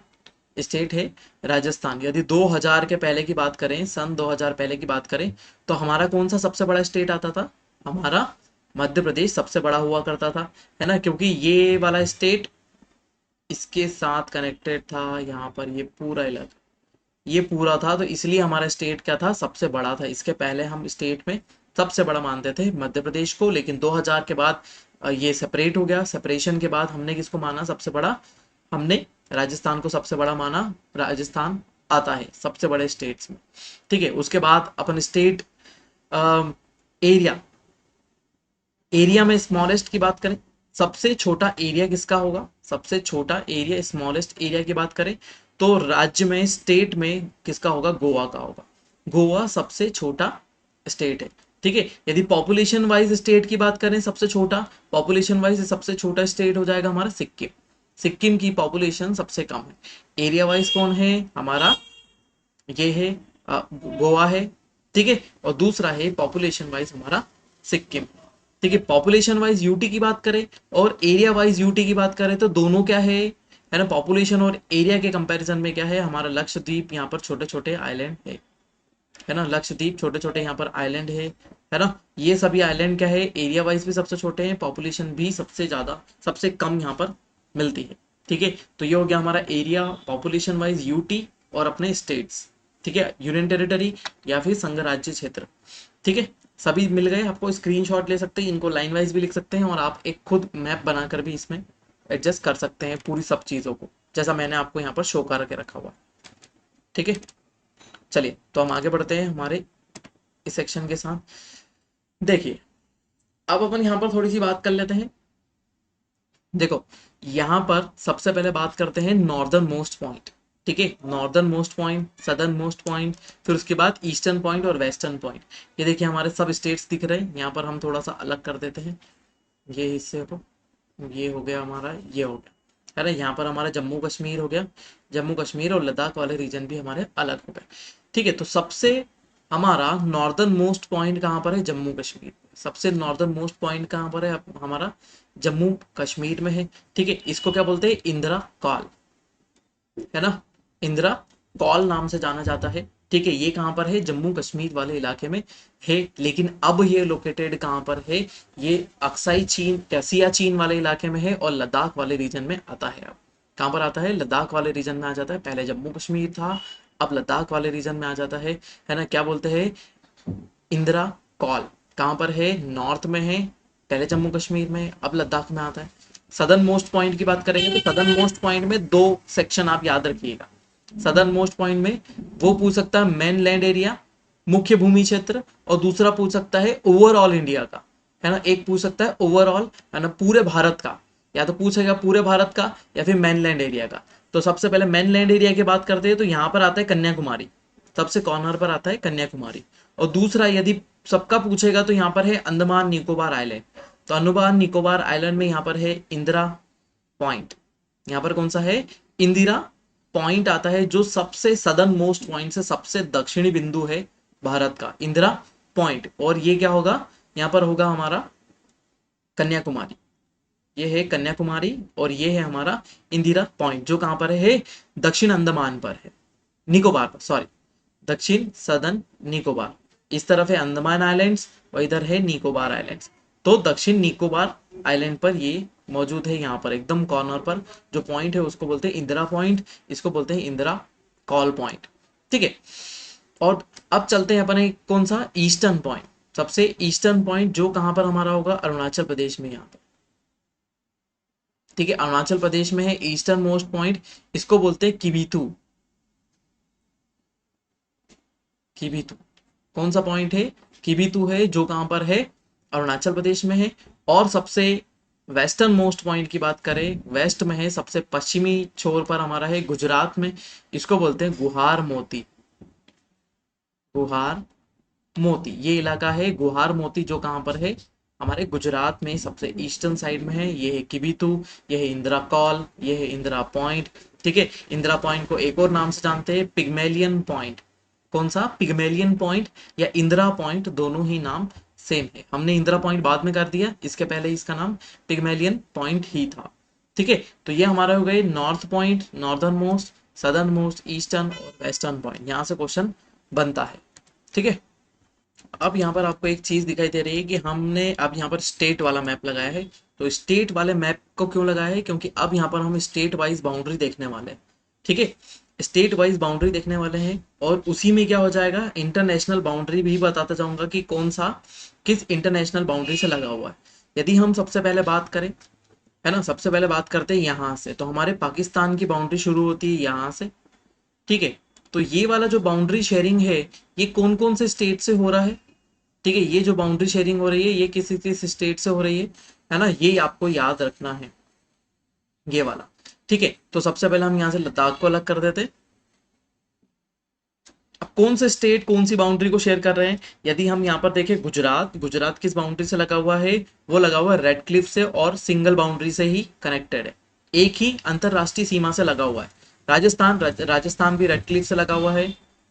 [SPEAKER 1] स्टेट है राजस्थान। यदि 2000 के पहले की बात करें, सन 2000 पहले की बात करें, तो हमारा कौन सा सबसे बड़ा स्टेट आता था? हमारा मध्य प्रदेश सबसे बड़ा हुआ करता था, है ना, क्योंकि ये वाला स्टेट इसके साथ कनेक्टेड था। यहाँ पर ये पूरा इलाका ये पूरा था, तो इसलिए हमारा स्टेट क्या था? सबसे बड़ा था। इसके पहले हम स्टेट में सबसे बड़ा मानते थे मध्य प्रदेश को, लेकिन 2000 के बाद ये सेपरेट हो गया। सेपरेशन के बाद हमने किसको माना सबसे बड़ा? हमने राजस्थान को सबसे बड़ा माना। राजस्थान आता है सबसे बड़े स्टेट्स में। ठीक है, उसके बाद अपन स्टेट एरिया एरिया में स्मॉलेस्ट की बात करें, सबसे छोटा एरिया किसका होगा? सबसे छोटा एरिया, स्मॉलेस्ट एरिया की बात करें तो राज्य में, स्टेट में किसका होगा? गोवा का होगा। गोवा सबसे छोटा स्टेट है। ठीक है, यदि पॉपुलेशन वाइज स्टेट की बात करें, सबसे छोटा पॉपुलेशन वाइज सबसे छोटा स्टेट हो जाएगा हमारा सिक्किम। सिक्किम की पॉपुलेशन सबसे कम है। एरिया वाइज कौन है हमारा? ये है गोवा है। ठीक है, और दूसरा है पॉपुलेशन वाइज हमारा सिक्किम। ठीक है, पॉपुलेशन वाइज यूटी की बात करें और एरिया वाइज यूटी की बात करें तो दोनों क्या है ना, पॉपुलेशन और एरिया के कंपैरिजन में क्या है? हमारा लक्षद्वीप, यहाँ पर छोटे छोटे आइलैंड है ना, लक्षद्वीप छोटे छोटे यहाँ पर आइलैंड है, है ना। ये सभी आइलैंड क्या है, एरिया वाइज भी सबसे छोटे हैं, पॉपुलेशन भी सबसे ज़्यादा सबसे कम यहाँ पर मिलती है। ठीक है, तो ये हो गया हमारा एरिया पॉपुलेशन वाइज यूटी और अपने स्टेट्स। ठीक है, यूनियन टेरिटरी या फिर संघ राज्य क्षेत्र। ठीक है, सभी मिल गए आपको, स्क्रीनशॉट ले सकते हैं, इनको लाइन वाइज भी लिख सकते हैं और आप एक खुद मैप बनाकर भी इसमें एडजस्ट कर सकते हैं पूरी सब चीज़ों को, जैसा मैंने आपको यहाँ पर शो करके रखा हुआ। ठीक है, चलिए तो हम आगे बढ़ते हैं हमारे इस सेक्शन के साथ। देखिए, अब अपन यहाँ पर थोड़ी सी बात कर लेते हैं। देखो, यहाँ पर सबसे पहले बात करते हैं नॉर्दर्न मोस्ट पॉइंट। ठीक है, northern most point, southern most point, फिर उसके बाद ईस्टर्न पॉइंट और वेस्टर्न पॉइंट। ये देखिए हमारे सब स्टेट्स दिख रहे हैं, यहाँ पर हम थोड़ा सा अलग कर देते हैं ये हिस्से को। ये हो गया हमारा, ये हो गया, है ना। यहाँ पर हमारा जम्मू कश्मीर हो गया, जम्मू कश्मीर और लद्दाख वाले रीजन भी हमारे अलग हो गए। ठीक है, तो सबसे हमारा नॉर्दर्न मोस्ट पॉइंट कहाँ पर है, जम्मू कश्मीर। सबसे नॉर्दर्न मोस्ट पॉइंट कहाँ पर है, हमारा जम्मू कश्मीर में है। ठीक है, इसको क्या बोलते हैं, इंदिरा कॉल, है ना। इंदिरा कॉल नाम से जाना जाता है। ठीक है, ये कहाँ पर है, जम्मू कश्मीर वाले इलाके में है। लेकिन अब ये लोकेटेड कहाँ पर है, ये अक्साई चीन सियाचीन वाले इलाके में है और लद्दाख वाले रीजन में आता है। अब कहाँ पर आता है, लद्दाख वाले रीजन में आ जाता है। पहले जम्मू कश्मीर था, अब लद्दाख वाले रीजन में आ जाता है ना। क्या बोलते हैं, इंदिरा कॉल कहाँ पर है, नॉर्थ में है, पहले जम्मू कश्मीर में, अब लद्दाख में आता है। सदर्न मोस्ट पॉइंट की बात करेंगे तो सदर्न मोस्ट पॉइंट में दो सेक्शन आप याद रखिएगा। सदर्न मोस्ट पॉइंट में वो पूछ सकता है मेन लैंड एरिया, मुख्य भूमि क्षेत्र, और दूसरा पूछ सकता है ओवरऑल इंडिया का, है ना। एक पूछ सकता है ओवरऑल, है ना, पूरे भारत का, या तो पूछेगा पूरे भारत का या फिर मेनलैंड एरिया का। तो सबसे पहले मेनलैंड एरिया की बात करते हैं तो यहाँ पर आता है कन्याकुमारी, सबसे कॉर्नर पर आता है कन्याकुमारी। और दूसरा यदि सबका पूछेगा तो यहाँ पर है अंडमान निकोबार आइलैंड। तो अंडमान निकोबार आइलैंड में यहाँ पर है इंदिरा पॉइंट। यहाँ पर कौन सा है, इंदिरा पॉइंट आता है, जो सबसे सदर्न मोस्ट पॉइंट से सबसे दक्षिणी बिंदु है भारत का, इंदिरा पॉइंट। और ये क्या होगा, यहाँ पर होगा हमारा कन्याकुमारी। ये है कन्याकुमारी और ये है हमारा इंदिरा पॉइंट, जो कहाँ पर है, दक्षिण अंडमान पर है, निकोबार पर, सॉरी, दक्षिण सदर्न निकोबार। इस तरफ है अंडमान आइलैंड्स और इधर है निकोबार आइलैंड्स। तो दक्षिण निकोबार आइलैंड पर ये मौजूद है, यहाँ पर एकदम कॉर्नर पर जो पॉइंट है उसको बोलते हैं इंदिरा पॉइंट, इसको बोलते हैं इंदिरा कॉल पॉइंट। ठीक है, और अब चलते हैं अपने कौन सा, ईस्टर्न पॉइंट। सबसे ईस्टर्न पॉइंट जो कहाँ पर हमारा होगा, अरुणाचल प्रदेश में, यहाँ पर। ठीक है, अरुणाचल प्रदेश में है ईस्टर्न मोस्ट पॉइंट, इसको बोलते हैं किबीथू। किबीथू कौन सा पॉइंट है, किबीथू है, जो कहां पर है, अरुणाचल प्रदेश में है। और सबसे वेस्टर्न मोस्ट पॉइंट की बात करें, वेस्ट में है, सबसे पश्चिमी छोर पर हमारा है गुजरात में, इसको बोलते हैं गुहार मोती। गुहार मोती ये इलाका है, गुहार मोती, जो कहां पर है, हमारे गुजरात में सबसे ईस्टर्न साइड में है। ये है किबीथू, ये है इंदिरा कॉल, ये है इंदिरा पॉइंट। ठीक है, इंदिरा पॉइंट को एक और नाम से जानते हैं, पिग्मेलियन पॉइंट। कौन सा, पिग्मेलियन पॉइंट या इंदिरा पॉइंट, दोनों ही नाम सेम है। हमने इंदिरा पॉइंट बाद में कर दिया, इसके पहले इसका नाम पिग्मेलियन पॉइंट ही था। ठीक है, तो ये हमारा हो गए north point, northern most, southern most, eastern और वेस्टर्न पॉइंट, यहाँ से क्वेश्चन बनता है। ठीक है, अब यहाँ पर आपको एक चीज दिखाई दे रही है कि हमने अब यहाँ पर स्टेट वाला मैप लगाया है। तो स्टेट वाले मैप को क्यों लगाया है, क्योंकि अब यहाँ पर हम स्टेट वाइज बाउंड्री देखने वाले हैं। ठीक है, स्टेट वाइज बाउंड्री देखने वाले हैं और उसी में क्या हो जाएगा, इंटरनेशनल बाउंड्री भी बताता जाऊंगा कि कौन सा किस इंटरनेशनल बाउंड्री से लगा हुआ है। यदि हम सबसे पहले बात करें, है ना, सबसे पहले बात करते हैं यहाँ से, तो हमारे पाकिस्तान की बाउंड्री शुरू होती है यहाँ से। ठीक है, तो ये वाला जो बाउंड्री शेयरिंग है, ये कौन कौन से स्टेट से हो रहा है। ठीक है, ये जो बाउंड्री शेयरिंग हो रही है ये किसी किस स्टेट से हो रही है ना, ये आपको याद रखना है, ये वाला। ठीक है, तो सबसे पहले हम यहाँ से लद्दाख को अलग कर देते। अब कौन से स्टेट कौन सी बाउंड्री को शेयर कर रहे हैं, यदि हम यहाँ पर देखें, गुजरात, गुजरात किस बाउंड्री से लगा हुआ है, वो लगा हुआ है रेड क्लिफ से और सिंगल बाउंड्री से ही कनेक्टेड है, एक ही अंतरराष्ट्रीय सीमा से लगा हुआ है। राजस्थान, राजस्थान भी रेड क्लिफ से लगा हुआ है,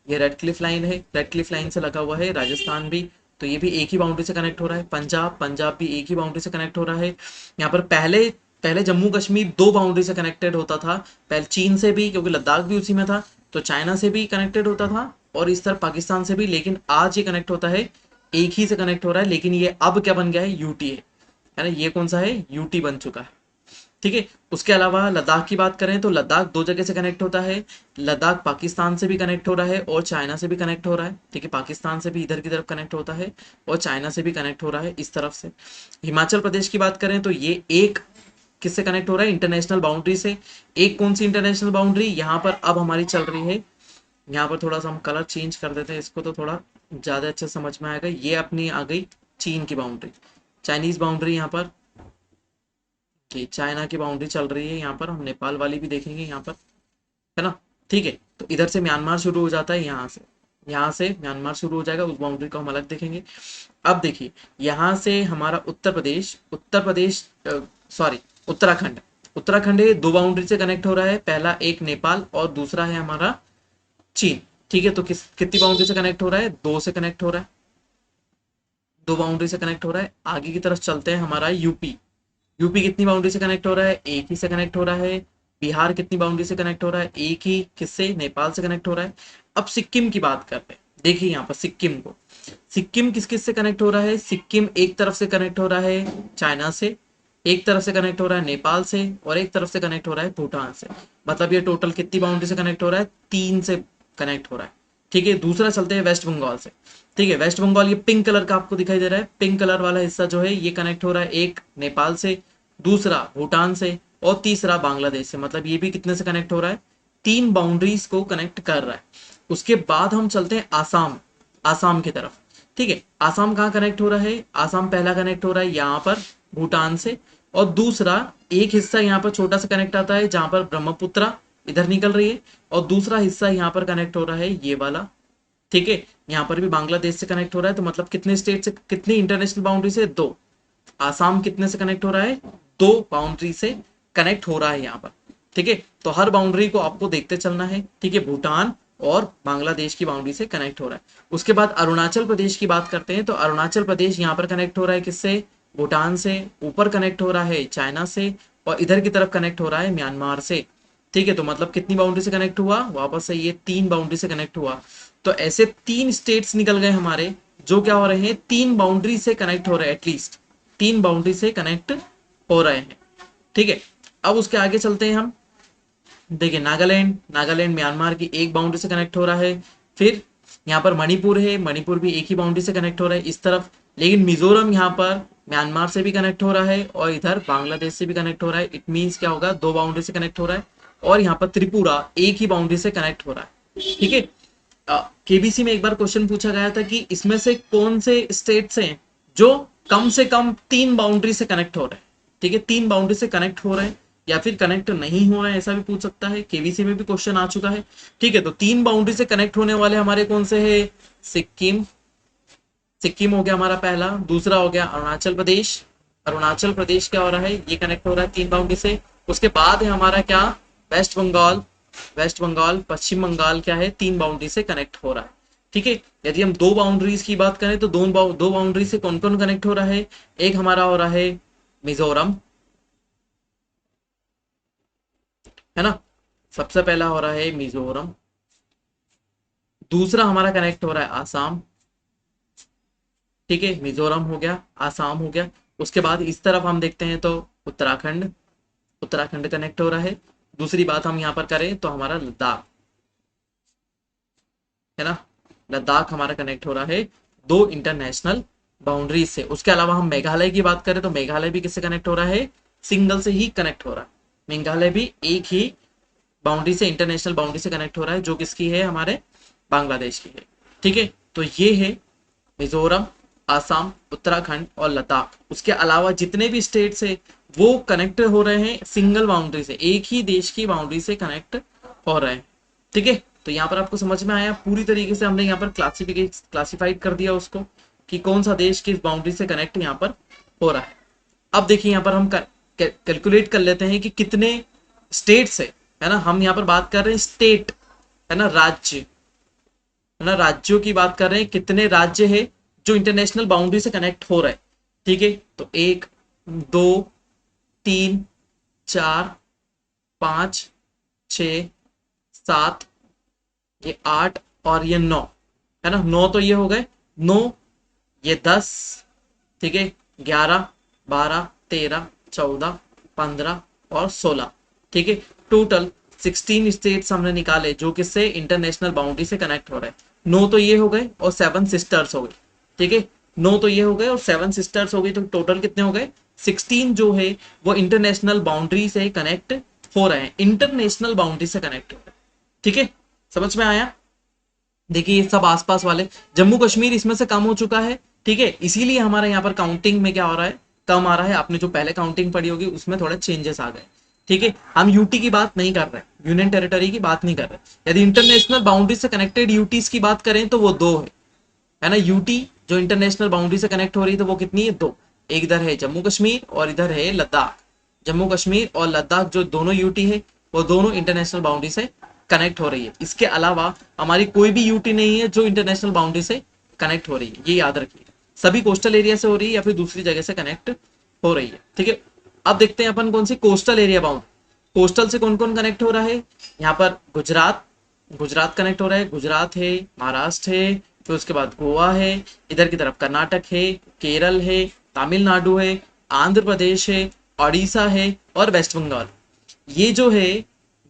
[SPEAKER 1] ये रेड क्लिफ लाइन है, रेड क्लिफ लाइन से लगा हुआ है राजस्थान भी, तो ये भी एक ही बाउंड्री से कनेक्ट हो रहा है। पंजाब, पंजाब भी एक ही बाउंड्री से कनेक्ट हो रहा है। यहाँ पर पहले पहले जम्मू कश्मीर दो बाउंड्री से कनेक्टेड होता था, पहले चीन से भी, क्योंकि लद्दाख भी उसी में था, तो चाइना से भी कनेक्टेड होता था और इस तरह पाकिस्तान से भी। लेकिन आज ये कनेक्ट होता है एक ही से कनेक्ट हो रहा है, लेकिन ये अब क्या बन गया है, यूटी है ना, ये कौन सा है, यूटी बन चुका है। ठीक है, उसके अलावा लद्दाख की बात करें तो लद्दाख दो जगह से कनेक्ट होता है। लद्दाख पाकिस्तान से भी कनेक्ट हो रहा है और चाइना से भी कनेक्ट हो रहा है। ठीक है, पाकिस्तान से भी इधर की तरफ कनेक्ट होता है और चाइना से भी कनेक्ट हो रहा है इस तरफ से। हिमाचल प्रदेश की बात करें तो ये एक किससे कनेक्ट हो रहा है, इंटरनेशनल बाउंड्री से। एक कौन सी इंटरनेशनल बाउंड्री यहाँ पर अब हमारी चल रही है, यहाँ पर थोड़ा सा हम कलर चेंज कर देते हैं इसको तो थोड़ा ज्यादा अच्छे समझ में आएगा। ये अपनी आ गई चीन की बाउंड्री, चाइनीज बाउंड्री यहाँ पर, कि चाइना की बाउंड्री चल रही है यहाँ पर, हम नेपाल वाली भी देखेंगे यहाँ पर, है ना। ठीक है, तो इधर से म्यांमार शुरू हो जाता है, यहाँ से म्यांमार शुरू हो जाएगा, उस बाउंड्री को हम अलग देखेंगे। अब देखिए, यहाँ से हमारा उत्तर प्रदेश सॉरी उत्तराखंड, उत्तराखंड ये दो बाउंड्री से कनेक्ट हो रहा है, पहला एक नेपाल और दूसरा है हमारा चीन। ठीक है, तो कितनी बाउंड्री से कनेक्ट हो रहा है, दो से कनेक्ट हो रहा है, दो बाउंड्री से कनेक्ट हो रहा है। आगे की तरफ चलते हैं, हमारा यूपी, यूपी कितनी बाउंड्री से कनेक्ट हो रहा है, एक ही से कनेक्ट हो रहा है। बिहार कितनी बाउंड्री से कनेक्ट हो रहा है, एक ही, किससे, नेपाल से कनेक्ट हो रहा है। अब सिक्किम की बात करते हैं, देखिए यहाँ पर सिक्किम को, सिक्किम किस किस से कनेक्ट हो रहा है, सिक्किम एक तरफ से कनेक्ट हो रहा है चाइना से, एक तरफ से कनेक्ट हो रहा है नेपाल से और एक तरफ से कनेक्ट हो रहा है भूटान से। मतलब ये टोटल कितनी बाउंड्री से कनेक्ट हो रहा है, तीन से कनेक्ट हो रहा है। ठीक है, दूसरा चलते हैं वेस्ट बंगाल से। ठीक है, वेस्ट बंगाल ये पिंक कलर का आपको दिखाई दे रहा है, पिंक कलर वाला हिस्सा जो है ये कनेक्ट हो रहा है, एक नेपाल से, दूसरा भूटान से और तीसरा बांग्लादेश से। मतलब ये भी कितने से कनेक्ट हो रहा है, तीन बाउंड्रीज को कनेक्ट कर रहा है। उसके बाद हम चलते हैं आसाम, आसाम की तरफ। ठीक है, आसाम कहाँ कनेक्ट हो रहा है, आसाम पहला कनेक्ट हो रहा है यहाँ पर भूटान से, और दूसरा एक हिस्सा यहाँ पर छोटा सा कनेक्ट आता है जहां पर ब्रह्मपुत्रा इधर निकल रही है, और दूसरा हिस्सा यहाँ पर कनेक्ट हो रहा है ये वाला। ठीक है, यहाँ पर भी बांग्लादेश से कनेक्ट हो रहा है। तो मतलब कितने स्टेट से, कितनी इंटरनेशनल बाउंड्री से, दो। आसाम कितने से कनेक्ट हो रहा है, दो बाउंड्री से कनेक्ट हो रहा है यहाँ पर। ठीक है, तो हर बाउंड्री को आपको देखते चलना है। ठीक है, भूटान और बांग्लादेश की बाउंड्री से कनेक्ट हो रहा है। उसके बाद अरुणाचल प्रदेश की बात करते हैं, तो अरुणाचल प्रदेश यहाँ पर कनेक्ट हो रहा है किससे, भूटान से, ऊपर कनेक्ट हो रहा है चाइना से, और इधर की तरफ कनेक्ट हो रहा है म्यांमार से। ठीक है, तो मतलब कितनी बाउंड्री से कनेक्ट हुआ, वापस से ये तीन बाउंड्री से कनेक्ट हुआ। तो ऐसे तीन स्टेट्स निकल गए हमारे, जो क्या हो रहे हैं, तीन बाउंड्री से कनेक्ट हो रहे हैं, एटलीस्ट तीन बाउंड्री से कनेक्ट हो रहे हैं। ठीक है, अब उसके आगे चलते हैं हम। देखिए नागालैंड, नागालैंड म्यांमार की एक बाउंड्री से कनेक्ट हो रहा है। फिर यहाँ पर मणिपुर है, मणिपुर भी एक ही बाउंड्री से कनेक्ट हो रहा है इस तरफ। लेकिन मिजोरम यहाँ पर म्यांमार से भी कनेक्ट हो रहा है और इधर बांग्लादेश से भी कनेक्ट हो रहा है। इट मीन्स क्या होगा, दो बाउंड्री से कनेक्ट हो रहा है। और यहाँ पर त्रिपुरा एक ही बाउंड्री से कनेक्ट हो रहा है। ठीक है, केबीसी में एक बार क्वेश्चन पूछा गया था कि इसमें से कौन से स्टेट्स हैं जो कम से कम तीन बाउंड्री से कनेक्ट हो रहे हैं। ठीक है, तीन बाउंड्री से कनेक्ट हो रहे हैं या फिर कनेक्ट नहीं हो रहे हैं, ऐसा भी पूछ सकता है। केबीसी में भी क्वेश्चन आ चुका है। ठीक है, तो तीन बाउंड्री से कनेक्ट होने वाले हमारे कौन से है, सिक्किम, सिक्किम हो गया हमारा पहला। दूसरा हो गया अरुणाचल प्रदेश, अरुणाचल प्रदेश क्या हो रहा है, ये कनेक्ट हो रहा है तीन बाउंड्री से। उसके बाद है हमारा क्या, वेस्ट बंगाल, वेस्ट बंगाल, पश्चिम बंगाल क्या है, तीन बाउंड्री से कनेक्ट हो रहा है। ठीक है, यदि हम दो बाउंड्रीज की बात करें तो दो बाउंड्री से कौन कौन कनेक्ट हो रहा है, एक हमारा हो रहा है मिजोरम, है ना, सबसे पहला हो रहा है मिजोरम। दूसरा हमारा कनेक्ट हो रहा है आसाम। ठीक है, मिजोरम हो गया, आसाम हो गया। उसके बाद इस तरफ हम देखते हैं तो उत्तराखंड, उत्तराखंड कनेक्ट हो रहा है। दूसरी बात हम यहाँ पर करें तो हमारा लद्दाख, है ना, लद्दाख हमारा कनेक्ट हो रहा है दो इंटरनेशनल बाउंड्रीज से। उसके अलावा हम मेघालय की बात करें तो मेघालय भी किससे कनेक्ट हो रहा है, सिंगल से ही कनेक्ट हो रहा है। मेघालय भी एक ही बाउंड्री से, इंटरनेशनल बाउंड्री से कनेक्ट हो रहा है, जो किसकी है, हमारे बांग्लादेश की है। ठीक है, तो ये है मिजोरम, आसाम, उत्तराखंड और लद्दाख। उसके अलावा जितने भी स्टेट्स है वो कनेक्ट हो रहे हैं सिंगल बाउंड्री से, एक ही देश की बाउंड्री से कनेक्ट हो रहे हैं। ठीक है, तो यहाँ पर आपको समझ में आया, पूरी तरीके से हमने यहाँ पर क्लासिफाइड कर दिया उसको कि कौन सा देश किस बाउंड्री से कनेक्ट यहाँ पर हो रहा है। अब देखिए यहाँ पर हम कैलकुलेट कर लेते हैं कि कितने स्टेट्स है ना, हम यहाँ पर बात कर रहे हैं स्टेट, है ना, राज्य, है ना, राज्यों की बात कर रहे हैं, कितने राज्य है जो इंटरनेशनल बाउंड्री से कनेक्ट हो रहे हैं। ठीक है, तो एक, दो, तीन, चार, पांच, छ, सात, ये आठ और ये नौ, है ना, नौ तो ये हो गए, नौ ये 10, ठीक है, 11, 12, 13, 14, 15 और 16, ठीक है, टोटल 16 स्टेट्स हमने निकाले जो किससे इंटरनेशनल बाउंड्री से कनेक्ट हो रहे हैं। 9 तो ये हो गए और 7 सिस्टर्स हो गए, ठीक है, 9 तो ये हो गए और 7 सिस्टर्स हो गई, तो टोटल कितने हो गए? 16 जो है वो इंटरनेशनल बाउंड्री से कनेक्ट हो रहे हैं, इंटरनेशनल बाउंड्री से कनेक्ट हो रहे हैं, ठीक है, समझ में आया? देखिए ये सब आसपास वाले, जम्मू कश्मीर इसमें से कम हो चुका है, ठीक है, इसीलिए हमारे यहाँ पर काउंटिंग में क्या हो रहा है, कम आ रहा है। आपने जो पहले काउंटिंग पढ़ी होगी उसमें थोड़े चेंजेस आ गए, ठीक है। हम यूटी की बात नहीं कर रहे, यूनियन टेरिटरी की बात नहीं कर रहे। यदि इंटरनेशनल बाउंड्री से कनेक्टेड यूटीज की बात करें तो वो दो है ना। यूटी जो इंटरनेशनल बाउंड्री से कनेक्ट हो रही है तो वो कितनी है? दो। एक इधर है जम्मू कश्मीर और इधर है लद्दाख। जम्मू कश्मीर और लद्दाख जो दोनों यूटी है वो दोनों इंटरनेशनल बाउंड्री से कनेक्ट हो रही है। इसके अलावा हमारी कोई भी यूटी नहीं है जो इंटरनेशनल बाउंड्री से कनेक्ट हो रही है, ये याद रखिए। सभी कोस्टल एरिया से हो रही है या फिर दूसरी जगह से कनेक्ट हो रही है, ठीक है। अब देखते हैं अपन कौन सी कोस्टल एरिया बाउंड्री, कोस्टल से कौन कौन कनेक्ट हो रहा है। यहाँ पर गुजरात, गुजरात कनेक्ट हो रहा है, गुजरात है, महाराष्ट्र है, फिर उसके बाद गोवा है, इधर की तरफ कर्नाटक है, केरल है, तमिलनाडु है, आंध्र प्रदेश है, उड़ीसा है और वेस्ट बंगाल। ये जो है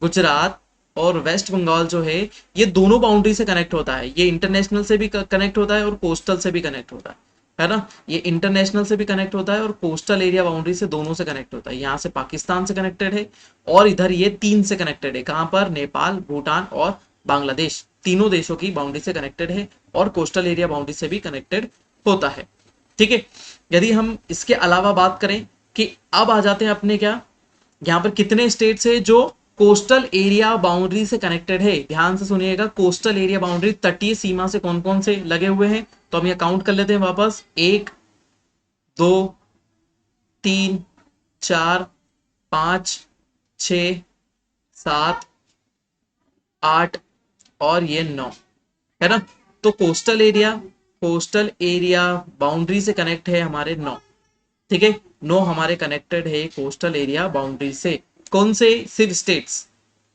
[SPEAKER 1] गुजरात और वेस्ट बंगाल जो है ये दोनों बाउंड्री से कनेक्ट होता है। ये इंटरनेशनल से भी कनेक्ट होता है और कोस्टल से भी कनेक्ट होता है ना। ये इंटरनेशनल से भी कनेक्ट होता है और कोस्टल एरिया बाउंड्री से दोनों से कनेक्ट होता है। यहाँ से पाकिस्तान से कनेक्टेड है और इधर ये 3 से कनेक्टेड है। कहाँ पर? नेपाल, भूटान और बांग्लादेश, तीनों देशों की बाउंड्री से कनेक्टेड है और कोस्टल एरिया बाउंड्री से भी कनेक्टेड होता है, ठीक है। यदि हम इसके अलावा बात करें कि अब आ जाते हैं अपने क्या, यहाँ पर कितने स्टेट्स है जो कोस्टल एरिया बाउंड्री से कनेक्टेड है। ध्यान से सुनिएगा, कोस्टल एरिया बाउंड्री तटीय सीमा से कौन कौन से लगे हुए हैं, तो हम ये काउंट कर लेते हैं वापस। 1, 2, 3, 4, 5, 6, 7, 8 और ये 9, है ना। तो कोस्टल एरिया बाउंड्री से कनेक्ट है हमारे 9, ठीक है। 9 हमारे कनेक्टेड है कोस्टल एरिया बाउंड्री से। कौन से? सिर्फ स्टेट्स,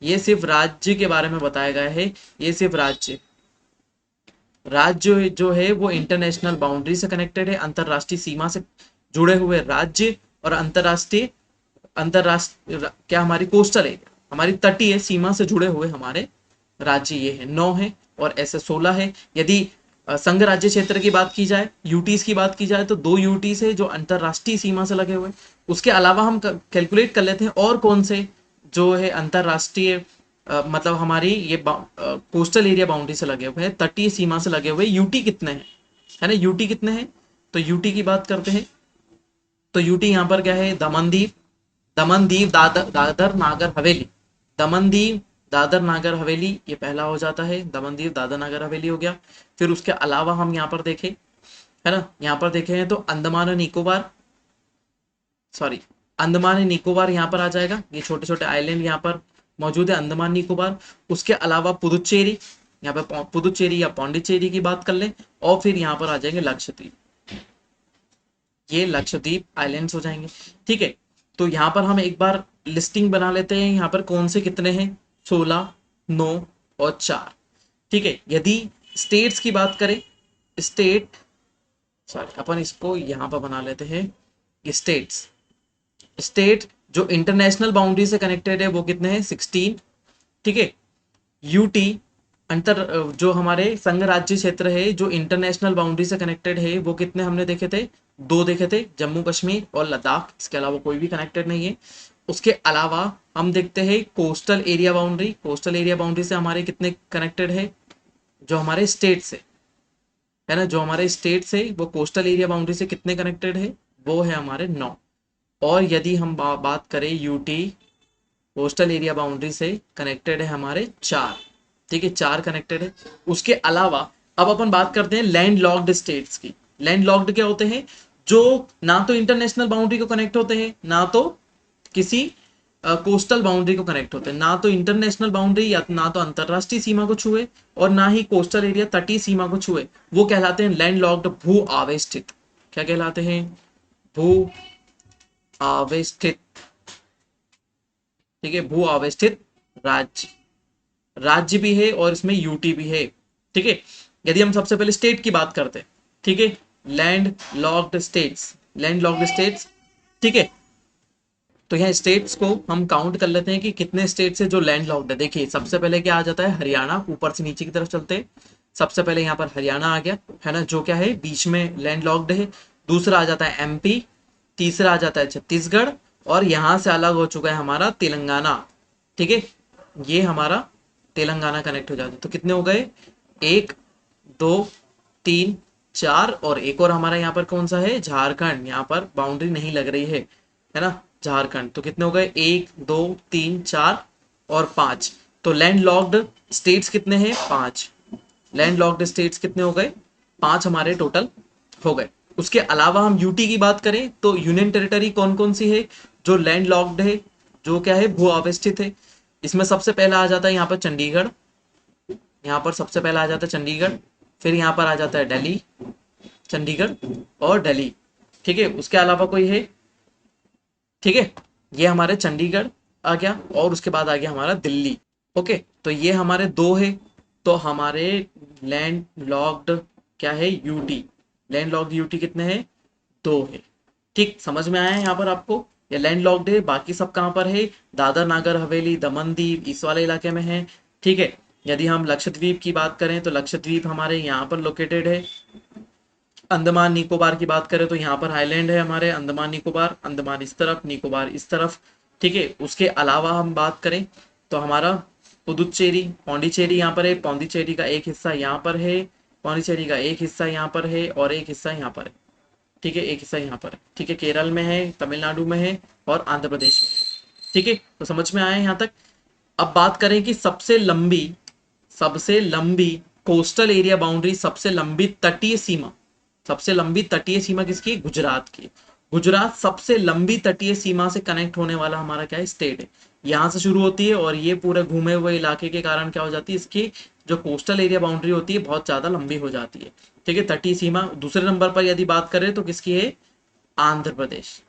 [SPEAKER 1] ये सिर्फ राज्य के बारे में बताया गया है। ये सिर्फ राज्य, राज्य जो है वो इंटरनेशनल बाउंड्री से कनेक्टेड है, अंतरराष्ट्रीय सीमा से जुड़े हुए राज्य और अंतरराष्ट्रीय क्या हमारी कोस्टल एरिया, हमारी तटीय सीमा से जुड़े हुए हमारे राज्य ये है 9 है और ऐसे 16 है। यदि संघ राज्य क्षेत्र की बात की जाए, यूटीज की बात की जाए, तो 2 यूटीज है जो अंतरराष्ट्रीय सीमा से लगे हुए। उसके अलावा हम कैलकुलेट कर लेते हैं और कौन से जो है अंतरराष्ट्रीय मतलब हमारी ये कोस्टल एरिया बाउंड्री से लगे हुए हैं, तटीय सीमा से लगे हुए यूटी कितने हैं, है ना। यूटी कितने हैं, तो यूटी की बात करते हैं। तो यूटी यहाँ पर क्या है? दमनदीप, दमनदीप, दादर, दादर नागर हवेली, दमनदीप, दादर नागर हवेली, ये पहला हो जाता है, दमनदीप दादर नागर हवेली हो गया। फिर उसके अलावा हम यहाँ पर देखें, है ना, यहाँ पर देखें तो अंडमान और निकोबार, सॉरी, अंडमान एंड निकोबार यहाँ पर आ जाएगा। ये छोटे छोटे आइलैंड यहाँ पर मौजूद है, अंडमान निकोबार। उसके अलावा पुदुचेरी, यहाँ पे पुदुचेरी या पौंडीचेरी की बात कर लें। और फिर यहाँ पर आ जाएंगे लक्षद्वीप, ये लक्षद्वीप आइलैंड्स हो जाएंगे, ठीक है। तो यहाँ पर हम एक बार लिस्टिंग बना लेते हैं, यहाँ पर कौन से कितने हैं, 16, 9 और 4, ठीक है। यदि स्टेट्स की बात करें, स्टेट, सॉरी अपन इसको यहाँ पर बना लेते हैं स्टेट्स। स्टेट जो इंटरनेशनल बाउंड्री से कनेक्टेड है वो कितने हैं? 16, ठीक है। यूटी अंतर जो हमारे संघ राज्य क्षेत्र है जो इंटरनेशनल बाउंड्री से कनेक्टेड है वो कितने हमने देखे थे? 2 देखे थे, जम्मू कश्मीर और लद्दाख। इसके अलावा कोई भी कनेक्टेड नहीं है। उसके अलावा हम देखते हैं coastal area boundary, coastal area boundary से हमारे कितने कनेक्टेड है? जो हमारे स्टेट से, है ना, जो हमारे स्टेट से वो कोस्टल एरिया बाउंड्री से कितने कनेक्टेड है? वो है हमारे 9। और यदि हम बात करें यूटी कोस्टल एरिया बाउंड्री से कनेक्टेड है हमारे 4, ठीक है, 4 कनेक्टेड है। उसके अलावा अब अपन बात करते हैं लैंड लॉक्ड स्टेट्स की। लैंड लॉक्ड क्या होते हैं? जो ना तो इंटरनेशनल बाउंड्री को कनेक्ट होते हैं, ना तो किसी कोस्टल बाउंड्री को कनेक्ट होते हैं, ना तो इंटरनेशनल बाउंड्री या ना तो अंतरराष्ट्रीय सीमा को छुए और ना ही कोस्टल एरिया तटीय सीमा को छुए, वो कहलाते हैं लैंड लॉक्ड, भू आवेष्टित। क्या कहलाते हैं? भू आवेष्टित, ठीक है, भू आवेष्टित राज्य। राज्य भी है और इसमें यूटी भी है, ठीक है। यदि हम सबसे पहले स्टेट की बात करते हैं, ठीक है, land locked states, land locked states. ठीक है, तो यहाँ स्टेट्स को हम काउंट कर लेते हैं कि कितने स्टेट्स है जो लैंड लॉक्ड है। देखिए सबसे पहले क्या आ जाता है, हरियाणा, ऊपर से नीचे की तरफ चलते हैं। सबसे पहले यहाँ पर हरियाणा आ गया, है ना, जो क्या है बीच में लैंड लॉक्ड है। दूसरा आ जाता है एमपी, तीसरा आ जाता है छत्तीसगढ़, और यहाँ से अलग हो चुका है हमारा तेलंगाना। ठीक है, ये हमारा तेलंगाना कनेक्ट हो जाता है। तो कितने हो गए, एक, दो, तीन, चार, और एक और हमारा यहाँ पर कौन सा है, झारखंड। यहाँ पर बाउंड्री नहीं लग रही है ना, झारखंड। तो कितने हो गए, एक, दो, तीन, चार और पांच। तो लैंड लॉक्ड स्टेट्स कितने हैं, पांच। लैंड लॉक्ड स्टेट्स कितने हो गए, पांच हमारे टोटल हो गए। उसके अलावा हम यूटी की बात करें तो यूनियन टेरिटरी कौन कौन सी है जो लैंड लॉक्ड है, जो क्या है भू अवस्थित है। इसमें सबसे पहला आ जाता है यहाँ पर चंडीगढ़, यहाँ पर सबसे पहला आ जाता है चंडीगढ़। फिर यहाँ पर आ जाता है दिल्ली, चंडीगढ़ और दिल्ली। ठीक है, उसके अलावा कोई है, ठीक है, ये हमारे चंडीगढ़ आ गया और उसके बाद आ गया हमारा दिल्ली। ओके, तो ये हमारे दो है। तो हमारे लैंड लॉक्ड क्या है, यूटी, लैंड लॉक्ड यूटी कितने हैं, दो है। ठीक, समझ में आया है यहाँ पर आपको, ये लैंड लॉक्ड है। बाकी सब कहाँ पर है, दादर नागर हवेली, दमन दीव, इस वाले इलाके में है। ठीक है, यदि हम लक्षद्वीप की बात करें तो लक्षद्वीप हमारे यहाँ पर लोकेटेड है। अंडमान निकोबार की बात करें तो यहाँ पर आइलैंड है हमारे अंडमान निकोबार, अंडमान इस तरफ, निकोबार इस तरफ। ठीक है, उसके अलावा हम बात करें तो हमारा पुदुचेरी, पौंडीचेरी यहाँ पर है। पौंडीचेरी का एक हिस्सा यहाँ पर है, पौंडीचेरी का एक हिस्सा यहाँ पर है और एक हिस्सा यहाँ पर है। ठीक है, एक हिस्सा यहाँ पर है। ठीक है, केरल में है, तमिलनाडु में है और आंध्र प्रदेश में है। ठीक है, तो समझ में आया यहाँ तक। अब बात करें कि सबसे लंबी कोस्टल एरिया बाउंड्री, सबसे लंबी तटीय सीमा, सबसे लंबी तटीय सीमा किसकी, गुजरात की। गुजरात सबसे लंबी तटीय सीमा से कनेक्ट होने वाला हमारा क्या है, स्टेट है। यहाँ से शुरू होती है और ये पूरे घूमे हुए इलाके के कारण क्या हो जाती है, इसकी जो कोस्टल एरिया बाउंड्री होती है बहुत ज्यादा लंबी हो जाती है। ठीक है, तटीय सीमा। दूसरे नंबर पर यदि बात करें तो किसकी है, आंध्र प्रदेश।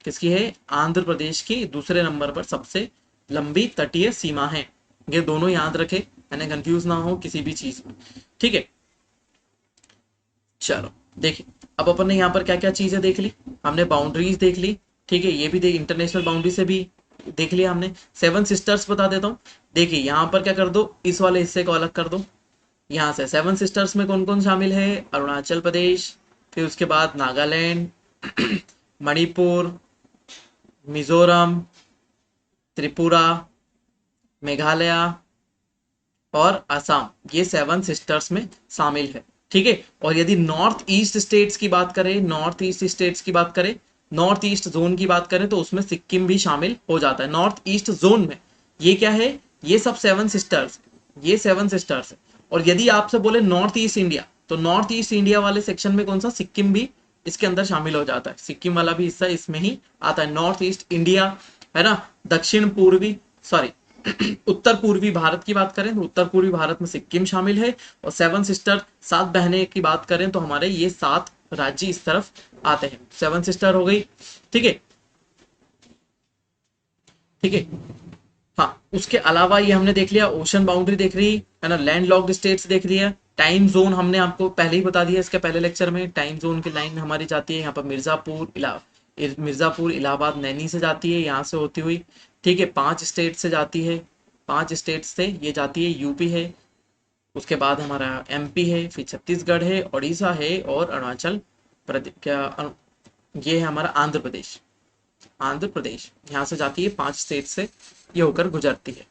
[SPEAKER 1] किसकी है, आंध्र प्रदेश की दूसरे नंबर पर सबसे लंबी तटीय सीमा है। ये दोनों याद रखे, यानी कंफ्यूज ना हो किसी भी चीज में। ठीक है, चलो देखिए, अब अपन ने यहाँ पर क्या क्या चीजें देख ली, हमने बाउंड्रीज देख ली। ठीक है, ये भी देख, इंटरनेशनल बाउंड्री से भी देख लिया हमने। सेवन सिस्टर्स बता देता हूँ। देखिए यहाँ पर क्या कर दो, इस वाले हिस्से को अलग कर दो। यहाँ से सेवन सिस्टर्स में कौन कौन शामिल है, अरुणाचल प्रदेश, फिर उसके बाद नागालैंड, मणिपुर, मिजोरम, त्रिपुरा, मेघालय और असम, ये सेवन सिस्टर्स में शामिल है। ठीक है, और यदि नॉर्थ ईस्ट स्टेट्स की बात करें, नॉर्थ ईस्ट स्टेट्स की बात करें, नॉर्थ ईस्ट जोन की बात करें तो उसमें सिक्किम भी शामिल हो जाता है नॉर्थ ईस्ट जोन में। ये क्या है, ये सब सेवन सिस्टर्स, ये सेवन सिस्टर्स है। और यदि आपसे बोले नॉर्थ ईस्ट इंडिया, तो नॉर्थ ईस्ट इंडिया वाले सेक्शन में कौन सा, सिक्किम भी इसके अंदर शामिल हो जाता है। सिक्किम वाला भी हिस्सा इसमें ही आता है, नॉर्थ ईस्ट इंडिया, है ना। दक्षिण पूर्वी, सॉरी उत्तर पूर्वी भारत की बात करें तो उत्तर पूर्वी भारत में सिक्किम शामिल है। और सेवन सिस्टर, सात बहनें की बात करें तो हमारे ये सात राज्य इस तरफ आते हैं। सेवन सिस्टर हो गई। ठीक है, ठीक है। हाँ, उसके अलावा ये हमने देख लिया, ओशन बाउंड्री देख रही है ना, लैंड लॉक्ड स्टेट्स देख लिया। टाइम जोन हमने आपको पहले ही बता दिया इसके पहले लेक्चर में। टाइम जोन की लाइन हमारी जाती है यहाँ पर मिर्जापुर इलाहाबाद नैनी से जाती है, यहाँ से होती हुई। ठीक है, पांच स्टेट से जाती है, पांच स्टेट से ये जाती है। यूपी है, उसके बाद हमारा एमपी है, फिर छत्तीसगढ़ है, उड़ीसा है और अरुणाचल प्रदेश, ये है हमारा आंध्र प्रदेश। आंध्र प्रदेश यहाँ से जाती है, पांच स्टेट से ये होकर गुजरती है।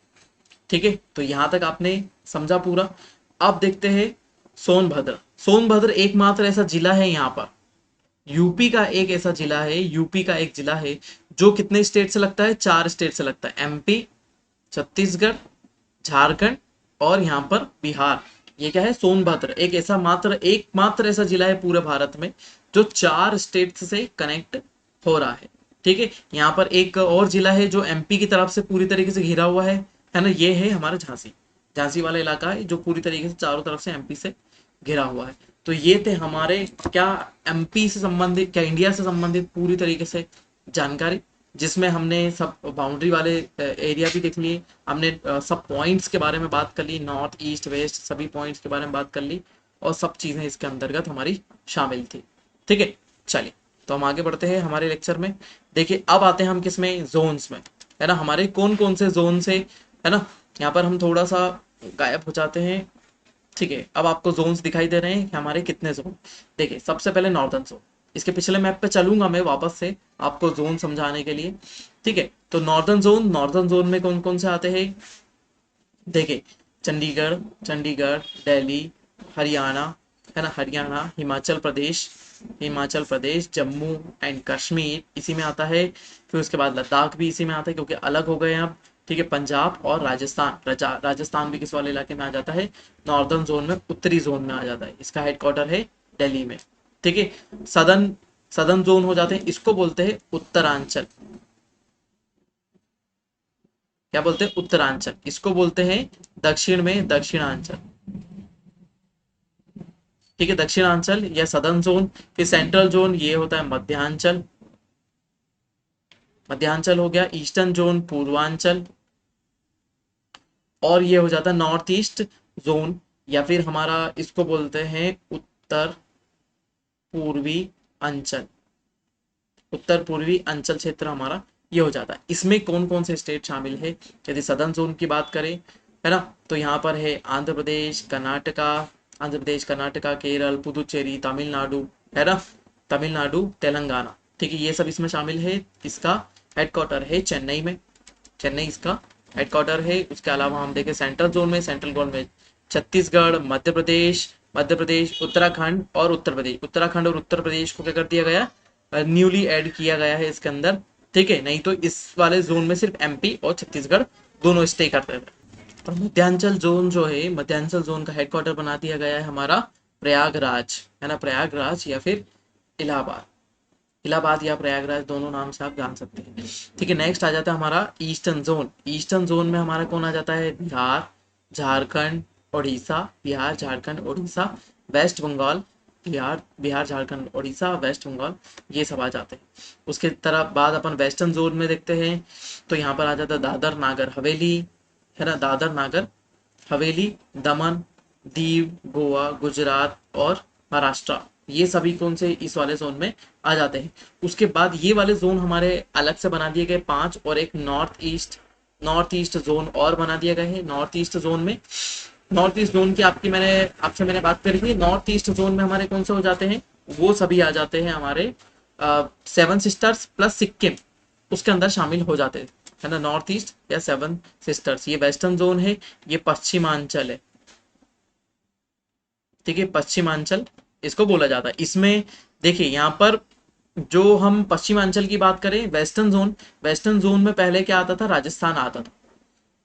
[SPEAKER 1] ठीक है, तो यहाँ तक आपने समझा पूरा। अब देखते हैं सोनभद्र। सोनभद्र एकमात्र ऐसा जिला है यहाँ पर, यूपी का एक ऐसा जिला है, यूपी का एक जिला है जो कितने स्टेट से लगता है, चार स्टेट से लगता है, एमपी, छत्तीसगढ़, झारखंड और यहाँ पर बिहार। ये क्या है, सोनभद्र एक ऐसा एकमात्र ऐसा जिला है पूरे भारत में जो चार स्टेट से कनेक्ट हो रहा है। ठीक है, यहाँ पर एक और जिला है जो एमपी की तरफ से पूरी तरीके से घिरा हुआ है ना, ये है हमारा झांसी। झांसी वाला इलाका है जो पूरी तरीके से चारों तरफ से एमपी से घिरा हुआ है। तो ये थे हमारे क्या एमपी से संबंधित, क्या इंडिया से संबंधित पूरी तरीके से जानकारी, जिसमें हमने सब बाउंड्री वाले एरिया भी देख लिए, हमने सब पॉइंट्स के बारे में बात कर ली, नॉर्थ ईस्ट वेस्ट सभी पॉइंट्स के बारे में बात कर ली, और सब चीज़ें इसके अंतर्गत हमारी शामिल थी। ठीक है, चलिए तो हम आगे बढ़ते हैं हमारे लेक्चर में। देखिए अब आते हैं हम किस में, जोन्स में, है ना। हमारे कौन कौन से जोन से, है ना, यहाँ पर हम थोड़ा सा गायब हो जाते हैं। ठीक है, अब आपको जोन्स दिखाई दे रहे हैं कि हमारे कितने जोन। देखिए सबसे पहले नॉर्दर्न जोन, इसके पिछले मैप पे चलूंगा मैं वापस से आपको जोन समझाने के लिए। ठीक है, तो नॉर्दर्न जोन में कौन कौन से आते हैं। देखिए चंडीगढ़, दिल्ली, हरियाणा, है ना, हरियाणा, हिमाचल प्रदेश, जम्मू एंड कश्मीर इसी में आता है। फिर उसके बाद लद्दाख भी इसी में आता है क्योंकि अलग हो गए हैं अब। ठीक है, पंजाब और राजस्थान भी किस वाले इलाके में आ जाता है, नॉर्दर्न जोन में, उत्तरी जोन में आ जाता है। इसका हेडक्वार्टर है दिल्ली में। ठीक है, सदर्न सदर्न जोन हो जाते हैं, इसको बोलते हैं उत्तरांचल। क्या बोलते हैं, उत्तरांचल। इसको बोलते हैं दक्षिण में दक्षिणांचल। ठीक है, दक्षिणांचल या सदर्न जोन। फिर सेंट्रल जोन ये होता है मध्यांचल, हो गया। ईस्टर्न जोन पूर्वांचल, और ये हो जाता है नॉर्थ ईस्ट जोन, या फिर हमारा इसको बोलते हैं उत्तर पूर्वी अंचल। उत्तर पूर्वी अंचल क्षेत्र हमारा ये हो जाता है। इसमें कौन कौन से स्टेट शामिल है, यदि सदर्न जोन की बात करें, है ना, तो यहाँ पर है आंध्र प्रदेश कर्नाटका, केरल, पुदुचेरी, तमिलनाडु, है ना, तमिलनाडु, तेलंगाना। ठीक है, ये सब इसमें शामिल है। इसका हेडक्वार्टर है चेन्नई में, चेन्नई इसका हेडक्वार्टर है। उसके अलावा हम देखें सेंट्रल जोन में छत्तीसगढ़, मध्य प्रदेश, उत्तराखंड और उत्तर प्रदेश को क्या कर दिया गया, न्यूली ऐड किया गया है इसके अंदर। ठीक है, नहीं तो इस वाले जोन में सिर्फ एमपी और छत्तीसगढ़ दोनों स्टे करते थे। और मध्यांचल जोन जो है, मध्यांचल जोन का हेडक्वार्टर बना दिया गया है हमारा प्रयागराज, है ना, प्रयागराज या फिर इलाहाबाद। इलाहाबाद या प्रयागराज दोनों नाम से आप जान सकते हैं। ठीक है, नेक्स्ट आ जाता है हमारा ईस्टर्न जोन। ईस्टर्न जोन में हमारा कौन आ जाता है, झारखंड उड़ीसा, वेस्ट बंगाल, बिहार झारखंड उड़ीसा वेस्ट बंगाल, ये सब आ जाते हैं। उसके तरफ बाद अपन वेस्टर्न जोन में देखते हैं, तो यहाँ पर आ जाता है दादर नागर हवेली, है ना, हवेली, दमन, दीव, गोवा, गुजरात और महाराष्ट्र, ये सभी कौन से इस वाले जोन में आ जाते हैं। उसके बाद ये वाले जोन हमारे अलग से बना दिए गए 5, और एक नॉर्थ ईस्ट जोन और बना दिया गया है। नॉर्थ ईस्ट जोन की मैंने बात करी थी। नॉर्थ ईस्ट जोन में हमारे कौन से हो जाते हैं, वो सभी आ जाते हैं हमारे सेवन सिस्टर्स प्लस सिक्किम उसके अंदर शामिल हो जाते हैं, है ना, नॉर्थ ईस्ट या सेवन सिस्टर्स। ये वेस्टर्न जोन है, ये पश्चिमांचल है। ठीक है, पश्चिमांचल इसको बोला जाता है। इसमें देखिए यहाँ पर जो हम पश्चिमांचल की बात करें, वेस्टर्न जोन में पहले क्या आता था, राजस्थान आता था।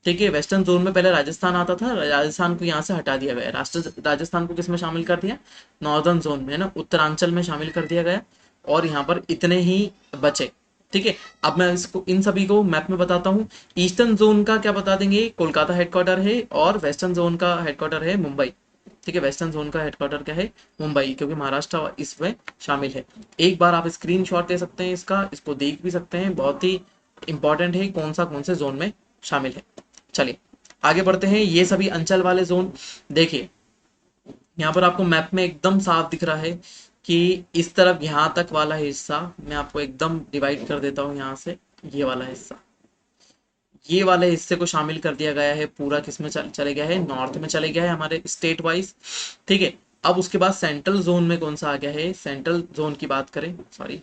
[SPEAKER 1] ठीक है, वेस्टर्न जोन में पहले राजस्थान आता था, राजस्थान को यहाँ से हटा दिया गया। राजस्थान को किसमें शामिल कर दिया, नॉर्दर्न जोन में, है ना, उत्तरांचल में शामिल कर दिया गया। और यहाँ पर इतने ही बचे। ठीक है, अब मैं इसको इन सभी को मैप में बताता हूँ। ईस्टर्न जोन का क्या बता देंगे, कोलकाता हेडक्वार्टर है, और वेस्टर्न जोन का हेडक्वार्टर है मुंबई। ठीक है, वेस्टर्न जोन का हेडक्वार्टर क्या है, मुंबई, क्योंकि महाराष्ट्र इसमें शामिल है। एक बार आप स्क्रीनशॉट ले सकते हैं इसको देख भी सकते हैं, बहुत ही इंपॉर्टेंट है कौन से जोन में शामिल है। चलिए आगे बढ़ते हैं। ये सभी अंचल वाले जोन, देखिए यहाँ पर आपको मैप में एकदम साफ दिख रहा है कि इस तरफ यहाँ तक वाला हिस्सा मैं आपको एकदम डिवाइड कर देता हूँ। यहाँ से ये वाला हिस्सा, ये वाले हिस्से को शामिल कर दिया गया है पूरा, किसमें चले गया है, नॉर्थ में चले गया है हमारे स्टेट वाइज। ठीक है, अब उसके बाद सेंट्रल जोन में कौन सा आ गया है, सेंट्रल जोन की बात करें, सॉरी,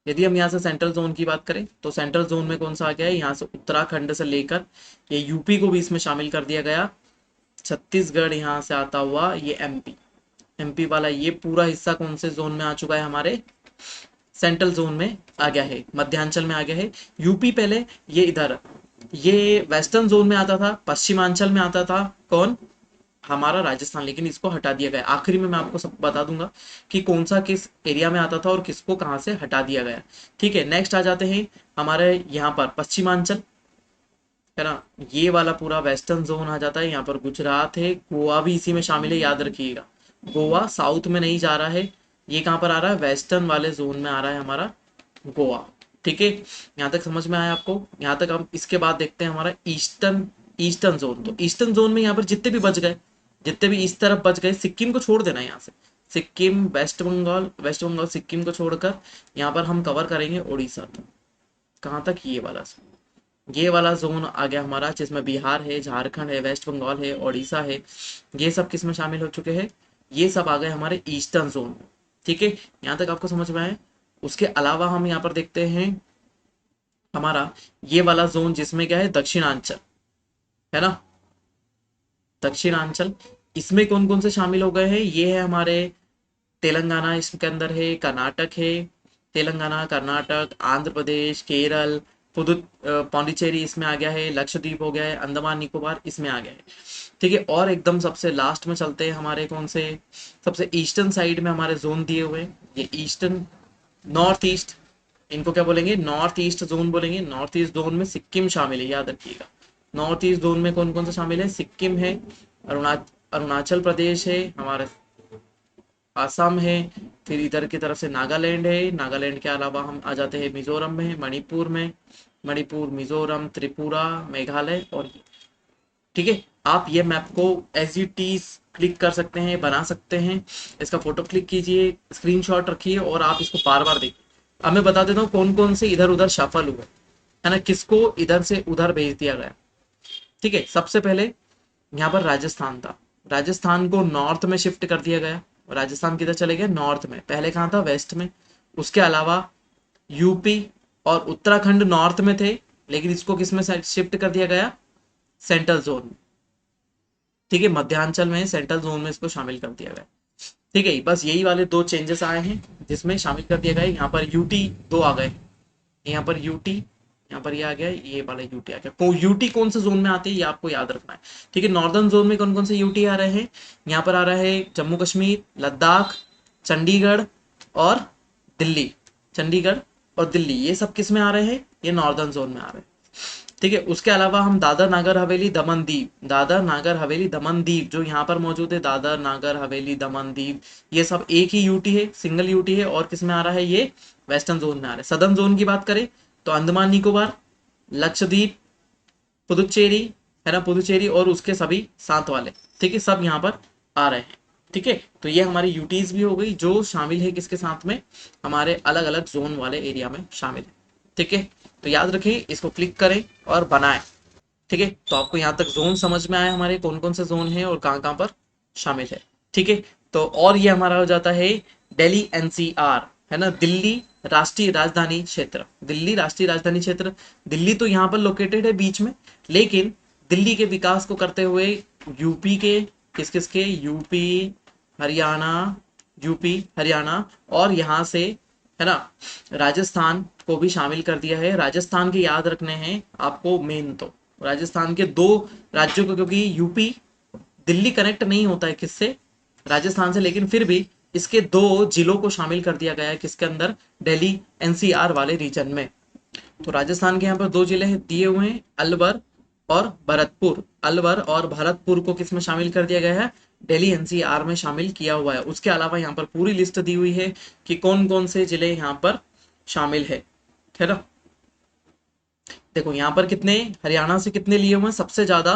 [SPEAKER 1] यदि हम यहाँ से सेंट्रल जोन की बात करें तो सेंट्रल जोन में कौन सा आ गया है, यहाँ से उत्तराखंड से लेकर ये यूपी को भी इसमें शामिल कर दिया गया। छत्तीसगढ़ यहाँ से आता हुआ ये एमपी वाला ये पूरा हिस्सा कौन से जोन में आ चुका है, हमारे सेंट्रल जोन में आ गया है, मध्यांचल में आ गया है। यूपी पहले ये वेस्टर्न जोन में आता था, पश्चिमांचल में आता था कौन, हमारा राजस्थान, लेकिन इसको हटा दिया गया। आखिरी में मैं आपको सब बता दूंगा कि कौन सा किस एरिया में आता था और किसको कहां से हटा दिया गया। ठीक है, नेक्स्ट आ जाते हैं हमारे यहाँ पर पश्चिमांचल, है ना, ये वाला पूरा वेस्टर्न जोन आ जाता है। यहाँ पर गुजरात है, गोवा भी इसी में शामिल है, याद रखिएगा। गोवा साउथ में नहीं जा रहा है, ये कहाँ पर आ रहा है, वेस्टर्न वाले जोन में आ रहा है हमारा गोवा। ठीक है, यहाँ तक समझ में आया आपको। यहाँ तक हम इसके बाद देखते हैं हमारा ईस्टर्न जोन। तो ईस्टर्न जोन में यहाँ पर जितने भी इस तरफ बच गए, सिक्किम को छोड़ देना यहाँ से, सिक्किम, वेस्ट बंगाल सिक्किम को छोड़कर यहाँ पर हम कवर करेंगे उड़ीसा तक। कहाँ तक? ये वाला जोन आ गया हमारा, जिसमें बिहार है, झारखंड है, वेस्ट बंगाल है, उड़ीसा है। ये सब किस में शामिल हो चुके हैं? ये सब आ गए हमारे ईस्टर्न जोन में। ठीक है, यहाँ तक आपको समझ में आए? उसके अलावा हम यहाँ पर देखते हैं हमारा ये वाला जोन, जिसमें क्या है, दक्षिणांचल है ना, दक्षिणांचल। इसमें कौन कौन से शामिल हो गए हैं? ये है हमारे तेलंगाना, इसके अंदर है, कर्नाटक है, तेलंगाना, कर्नाटक, आंध्र प्रदेश, केरल, पौंडीचेरी इसमें आ गया है, लक्षद्वीप हो गया है, अंडमान निकोबार इसमें आ गया है। ठीक है, और एकदम सबसे लास्ट में चलते हैं हमारे कौन से, सबसे ईस्टर्न साइड में हमारे जोन दिए हुए हैं, ये ईस्टर्न, नॉर्थ ईस्ट, इनको क्या बोलेंगे? नॉर्थ ईस्ट जोन बोलेंगे। नॉर्थ ईस्ट जोन में सिक्किम शामिल है, याद रखिएगा। नॉर्थ ईस्ट जोन में कौन कौन सा शामिल है? सिक्किम है, अरुणाचल प्रदेश है, हमारे असम है, फिर इधर की तरफ से नागालैंड है, नागालैंड के अलावा हम आ जाते हैं मिजोरम में, मणिपुर में, मणिपुर, मिजोरम, त्रिपुरा, मेघालय और ठीक है। आप ये मैप को एज इट इज क्लिक कर सकते हैं, बना सकते हैं। इसका फोटो क्लिक कीजिए, स्क्रीनशॉट रखिए और आप इसको बार बार देखिए। अब मैं बता देता हूँ कौन कौन से इधर उधर शफल हुए, है ना, किसको इधर से उधर भेज दिया गया। ठीक है, सबसे पहले यहाँ पर राजस्थान था, राजस्थान को नॉर्थ में शिफ्ट कर दिया गया। राजस्थान किधर चले गए? नॉर्थ में। पहले कहाँ था? वेस्ट में। उसके अलावा यूपी और उत्तराखंड नॉर्थ में थे, लेकिन इसको किस में शिफ्ट कर दिया गया? सेंट्रल जोन में। ठीक है, मध्यांचल में, सेंट्रल जोन में इसको शामिल कर दिया गया। ठीक है, बस यही वाले दो चेंजेस आए हैं जिसमें शामिल कर दिया गया। यहाँ पर यूटी दो आ गए, यहाँ पर यूटी, यहाँ पर ये आ गया, ये वाला यूटी आ गया। यूटी कौन से जोन में आते हैं ये आपको याद रखना है। ठीक है, नॉर्दर्न जोन में कौन कौन से यूटी आ रहे हैं? यहाँ पर आ रहा है जम्मू कश्मीर, लद्दाख, चंडीगढ़ और दिल्ली। चंडीगढ़ और दिल्ली ये सब किस में आ रहे हैं? ये नॉर्दर्न जोन में आ रहे हैं। ठीक है, उसके अलावा हम दादर नागर हवेली दमन दीव, दादर नागर हवेली दमन दीव जो यहाँ पर मौजूद है, दादर नागर हवेली दमन दीव, ये सब एक ही यूटी है, सिंगल यूटी है। और किस में आ रहा है? ये वेस्टर्न जोन में आ रहा है। सदर्न जोन की बात करें तो अंडमान निकोबार, लक्षद्वीप, पुदुचेरी, है ना, पुदुचेरी और उसके सभी साथ वाले, ठीक है, सब यहाँ पर आ रहे हैं। ठीक है, तो ये हमारी यूटीज भी हो गई जो शामिल है किसके साथ में? हमारे अलग अलग जोन वाले एरिया में शामिल है। ठीक है, तो याद रखिए, इसको क्लिक करें और बनाएं। ठीक है, तो आपको यहाँ तक जोन समझ में आया हमारे कौन कौन से जोन है और कहाँ पर शामिल है। ठीक है, तो और ये हमारा हो जाता है दिल्ली एनसीआर, है ना, दिल्ली राष्ट्रीय राजधानी क्षेत्र। दिल्ली राष्ट्रीय राजधानी क्षेत्र, दिल्ली तो यहाँ पर लोकेटेड है बीच में, लेकिन दिल्ली के विकास को करते हुए यूपी के, किस किस के? हरियाणा यूपी हरियाणा और यहाँ से, है ना, राजस्थान को भी शामिल कर दिया है। राजस्थान के याद रखने हैं आपको मेन, तो राजस्थान के दो राज्यों को, क्योंकि यूपी दिल्ली कनेक्ट नहीं होता है किससे? राजस्थान से, लेकिन फिर भी इसके दो जिलों को शामिल कर दिया गया है किसके अंदर? दिल्ली एनसीआर वाले रीजन में। तो राजस्थान के यहाँ पर दो जिले दिए हुए हैं, अलवर और भरतपुर। अलवर और भरतपुर को किस में शामिल कर दिया गया है? दिल्ली एनसीआर में शामिल किया हुआ है। उसके अलावा यहाँ पर पूरी लिस्ट दी हुई है कि कौन कौन से जिले यहाँ पर शामिल है ना। देखो यहाँ पर कितने, हरियाणा से कितने लिए हुए हैं? सबसे ज्यादा,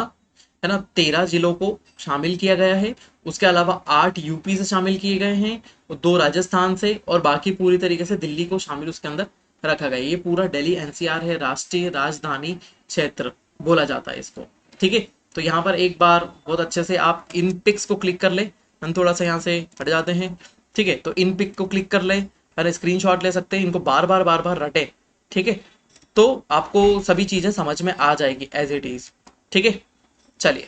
[SPEAKER 1] है ना, 13 जिलों को शामिल किया गया है। उसके अलावा 8 यूपी से शामिल किए गए हैं और 2 राजस्थान से, और बाकी पूरी तरीके से दिल्ली को शामिल उसके अंदर रखा गया। ये पूरा दिल्ली एनसीआर है, राष्ट्रीय राजधानी क्षेत्र बोला जाता है इसको। ठीक है, तो यहाँ पर एक बार बहुत अच्छे से आप इन पिक्स को क्लिक कर ले। हम थोड़ा सा यहाँ से हट जाते हैं। ठीक है, तो इन पिक को क्लिक कर ले, अरे स्क्रीनशॉट ले सकते हैं, इनको बार बार रटे। ठीक है, तो आपको सभी चीजें समझ में आ जाएगी एज इट इज। ठीक है, चलिए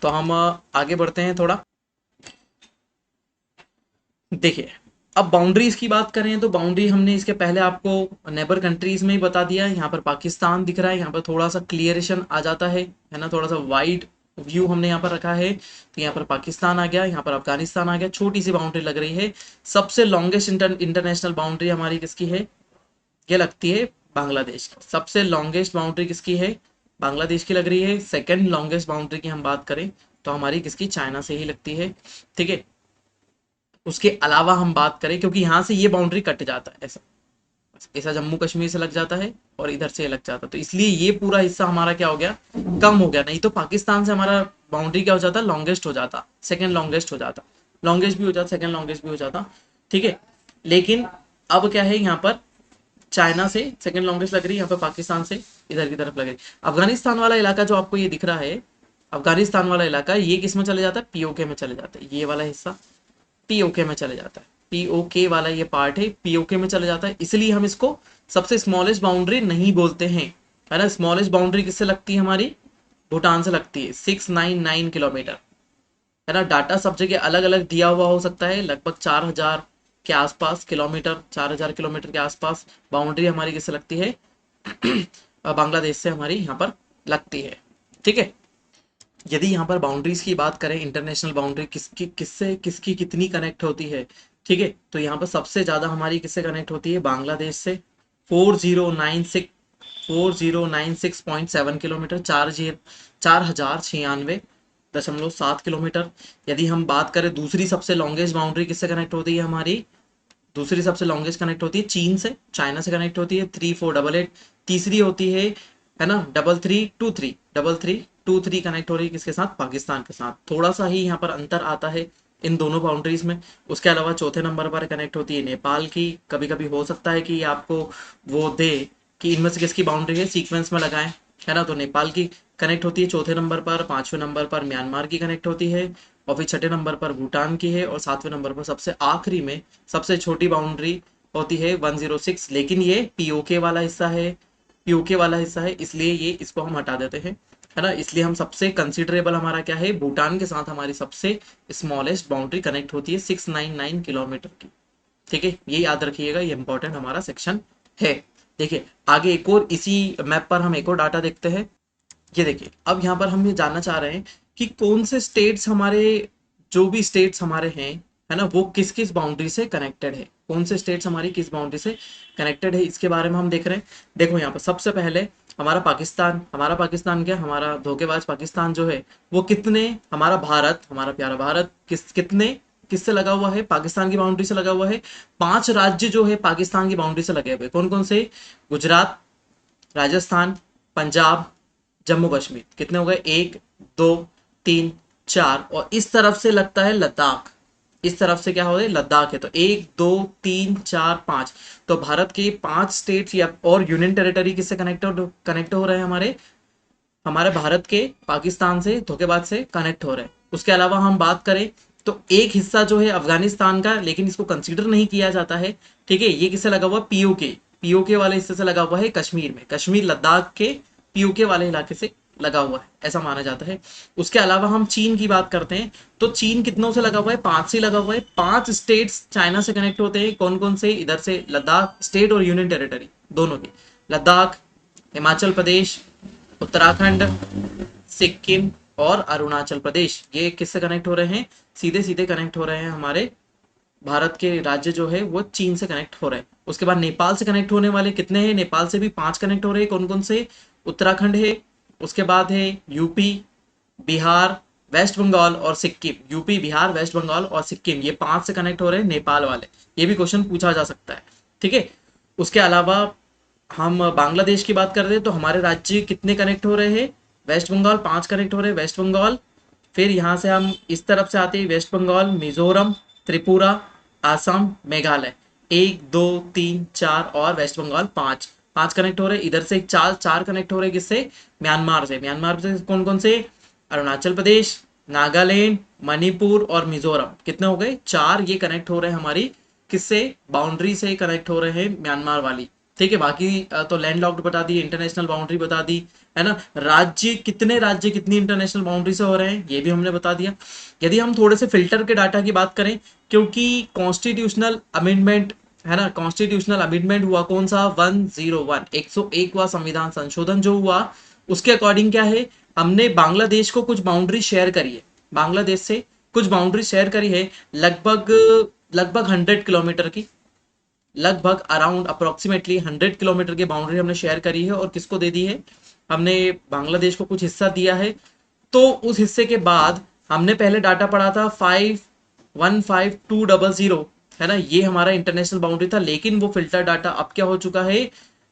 [SPEAKER 1] तो हम आगे बढ़ते हैं थोड़ा। देखिए, अब बाउंड्रीज की बात करें तो बाउंड्री हमने इसके पहले आपको नेबर कंट्रीज में ही बता दिया है। यहाँ पर पाकिस्तान दिख रहा है, यहाँ पर थोड़ा सा क्लियरेशन आ जाता है ना, थोड़ा सा वाइड व्यू हमने यहाँ पर रखा है। तो यहाँ पर पाकिस्तान आ गया, यहाँ पर अफगानिस्तान आ गया, छोटी सी बाउंड्री लग रही है। सबसे लॉन्गेस्ट इंटरनेशनल बाउंड्री हमारी किसकी है? ये लगती है बांग्लादेश की। सबसे लॉन्गेस्ट बाउंड्री किसकी है? बांग्लादेश की लग रही है। सेकंड लॉन्गेस्ट बाउंड्री की हम बात करें तो हमारी किसकी? चाइना से ही लगती है। ठीक है, उसके अलावा हम बात करें, क्योंकि यहाँ से ये बाउंड्री कट जाता है, ऐसा ऐसा जम्मू कश्मीर से लग जाता है और इधर से लग जाता है, तो इसलिए ये पूरा हिस्सा हमारा क्या हो गया? कम हो गया। नहीं तो पाकिस्तान से हमारा बाउंड्री क्या हो जाता? लॉन्गेस्ट हो जाता, सेकंड लॉन्गेस्ट हो जाता। लॉन्गेस्ट भी हो जाता, सेकंड लॉन्गेस्ट भी हो जाता, ठीक है। लेकिन अब क्या है, यहाँ पर चाइना से सेकंड लॉन्गेस्ट लग रही है, यहाँ पर पाकिस्तान से इधर की तरफ लग रही है। अफगानिस्तान वाला इलाका जो आपको ये दिख रहा है, अफगानिस्तान वाला इलाका, ये किस में चले जाता है, पीओके में चले जाता है। ये वाला हिस्सा पीओके में चले जाता है, पीओके वाला ये पार्ट है पीओके में चले जाता है, इसलिए हम इसको सबसे स्मॉलेस्ट बाउंड्री नहीं बोलते हैं, है ना। स्मॉलेस्ट बाउंड्री किससे लगती है हमारी, भूटान से लगती है, 699 किलोमीटर, है ना। डाटा सब जगह अलग अलग दिया हुआ हो सकता है, लगभग 4000 के आसपास किलोमीटर, 4000 किलोमीटर के आसपास बाउंड्री हमारी किससे लगती है, बांग्लादेश से हमारी यहाँ पर लगती है, ठीक है। यदि यहाँ पर बाउंड्रीज की बात करें, इंटरनेशनल बाउंड्री किसकी किससे किसकी कितनी कनेक्ट होती है, ठीक है, तो यहाँ पर सबसे ज्यादा हमारी किससे कनेक्ट होती है, बांग्लादेश से। 4096.7 किलोमीटर, 4096.7 किलोमीटर। यदि हम बात करें दूसरी सबसे लॉन्गेस्ट बाउंड्री किससे कनेक्ट होती है हमारी, दूसरी सबसे लॉन्गेस्ट कनेक्ट होती है चीन से, चाइना से कनेक्ट होती है 3488। तीसरी होती है ना 3323, 3323 कनेक्ट हो रही है किसके साथ, पाकिस्तान के साथ। थोड़ा सा ही यहाँ पर अंतर आता है इन दोनों बाउंड्रीज में। उसके अलावा चौथे नंबर पर कनेक्ट होती है नेपाल की। कभी कभी हो सकता है कि आपको वो दे कि इनमें से किसकी बाउंड्री है, सीक्वेंस में लगाएं, है ना। तो नेपाल की कनेक्ट होती है चौथे नंबर पर, पांचवें नंबर पर म्यांमार की कनेक्ट होती है, और फिर छठे नंबर पर भूटान की है, और सातवें नंबर पर सबसे आखिरी में सबसे छोटी बाउंड्री होती है 106। लेकिन ये पीओके वाला हिस्सा है, पीओके वाला हिस्सा है, इसलिए ये इसको हम हटा देते हैं, है ना। इसलिए हम सबसे कंसिडरेबल हमारा क्या है, भूटान के साथ हमारी सबसे स्मॉलेस्ट बाउंड्री कनेक्ट होती है 699 किलोमीटर की, ठीक है। ये याद रखिएगा, ये इंपॉर्टेंट हमारा सेक्शन है। देखिए आगे एक और इसी मैप पर हम एक और डाटा देखते हैं। ये देखिए, अब यहाँ पर हम ये जानना चाह रहे हैं कि कौन से स्टेट्स हमारे, जो भी स्टेट्स हमारे हैं, है ना, वो किस किस बाउंड्री से कनेक्टेड है, कौन से स्टेट्स हमारी किस बाउंड्री से कनेक्टेड है, इसके बारे में हम देख रहे हैं। देखो यहाँ पर सबसे पहले हमारा पाकिस्तान क्या, हमारा धोखेबाज पाकिस्तान जो है वो कितने, हमारा भारत, हमारा प्यारा भारत कितने किससे लगा हुआ है, पाकिस्तान की बाउंड्री से लगा हुआ है। 5 राज्य जो है पाकिस्तान की बाउंड्री से लगे हुए, कौन कौन से, गुजरात, राजस्थान, पंजाब, जम्मू कश्मीर। कितने हो गए, 1 2 3 4, और इस तरफ से लगता है लद्दाख, इस तरफ से क्या हो गए, लद्दाख है। तो 1 2 3 4 5, तो भारत के 5 स्टेट्स या और यूनियन टेरिटरी किससे कनेक्ट हो रहे हैं, हमारे हमारे भारत के पाकिस्तान से धोखेबाज से कनेक्ट हो रहे हैं। उसके अलावा हम बात करें तो एक हिस्सा जो है अफगानिस्तान का, लेकिन इसको कंसीडर नहीं किया जाता है, ठीक है। ये किससे लगा हुआ, पीओके, पीओके वाले हिस्से से लगा हुआ है कश्मीर में, कश्मीर लद्दाख के पीओके वाले इलाके से लगा हुआ है, ऐसा माना जाता है। उसके अलावा हम चीन की बात करते हैं तो चीन कितनों से लगा हुआ है, 5 से लगा हुआ है। 5 स्टेट्स चाइना से कनेक्ट होते हैं, कौन कौन से, इधर से लद्दाख स्टेट और यूनियन टेरिटरी दोनों की, लद्दाख, हिमाचल प्रदेश, उत्तराखंड, सिक्किम और अरुणाचल प्रदेश। ये किससे कनेक्ट हो रहे हैं, सीधे सीधे कनेक्ट हो रहे हैं, हमारे भारत के राज्य जो है वो चीन से कनेक्ट हो रहे हैं। उसके बाद नेपाल से कनेक्ट होने वाले कितने हैं, नेपाल से भी 5 कनेक्ट हो रहे हैं, कौन कौन से, उत्तराखंड है, उसके बाद है यूपी, बिहार, वेस्ट बंगाल और सिक्किम। यूपी, बिहार, वेस्ट बंगाल और सिक्किम, ये 5 से कनेक्ट हो रहे हैं नेपाल वाले। ये भी क्वेश्चन पूछा जा सकता है, ठीक है। उसके अलावा हम बांग्लादेश की बात कर रहे हैं तो हमारे राज्य कितने कनेक्ट हो रहे हैं, वेस्ट बंगाल 5 कनेक्ट हो रहे हैं, वेस्ट बंगाल। फिर यहाँ से हम इस तरफ से आते हैं, वेस्ट बंगाल, मिजोरम, त्रिपुरा, आसाम, मेघालय। 1 2 3 4 और वेस्ट बंगाल 5, 5 कनेक्ट हो रहे हैं। इधर से चार चार कनेक्ट हो रहे हैं, किससे, म्यांमार से। म्यांमार से कौन कौन से, अरुणाचल प्रदेश, नागालैंड, मणिपुर और मिजोरम। कितने हो गए, 4। ये कनेक्ट हो रहे हैं हमारी किससे, बाउंड्री से कनेक्ट हो रहे हैं, म्यांमार वाली, ठीक है। बाकी तो लैंड लॉक्ड बता दी, इंटरनेशनल बाउंड्री बता दी, है ना। राज्य कितनी इंटरनेशनल बाउंड्री से हो रहे हैं, ये भी हमने बता दिया। यदि हम थोड़े से फिल्टर के डाटा की बात करें, क्योंकि कॉन्स्टिट्यूशनल अमेंडमेंट, है ना, कॉन्स्टिट्यूशनल अमेंडमेंट हुआ कौन सा, 101, 101वां संविधान संशोधन जो हुआ, उसके अकॉर्डिंग क्या है, हमने बांग्लादेश को कुछ बाउंड्री शेयर करी है, बांग्लादेश से कुछ बाउंड्री शेयर करी है, लगभग लगभग 100 किलोमीटर की, लगभग अराउंड अप्रोक्सीमेटली 100 किलोमीटर की बाउंड्री हमने शेयर करी है। और किसको दे दी है, हमने बांग्लादेश को कुछ हिस्सा दिया है। तो उस हिस्से के बाद हमने पहले डाटा पढ़ा था 515200, है ना, ये हमारा इंटरनेशनल बाउंड्री था। लेकिन वो फिल्टर डाटा अब क्या हो चुका है,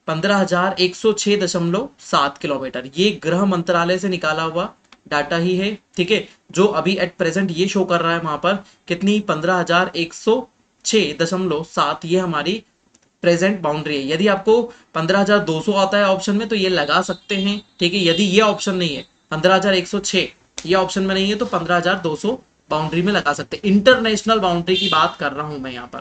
[SPEAKER 1] 15,106.7 किलोमीटर। ये गृह मंत्रालय से निकाला हुआ डाटा ही है, ठीक है। जो अभी एट प्रेजेंट ये शो कर रहा है वहां पर कितनी 15,106.7 ये हमारी प्रेजेंट बाउंड्री है। यदि आपको 15,200 आता है ऑप्शन में तो ये लगा सकते हैं, ठीक है। यदि ये ऑप्शन नहीं है 15,106 ये ऑप्शन में नहीं है तो 15,200 बाउंड्री में लगा सकते हैं। इंटरनेशनल बाउंड्री की बात कर रहा हूं मैं यहाँ पर,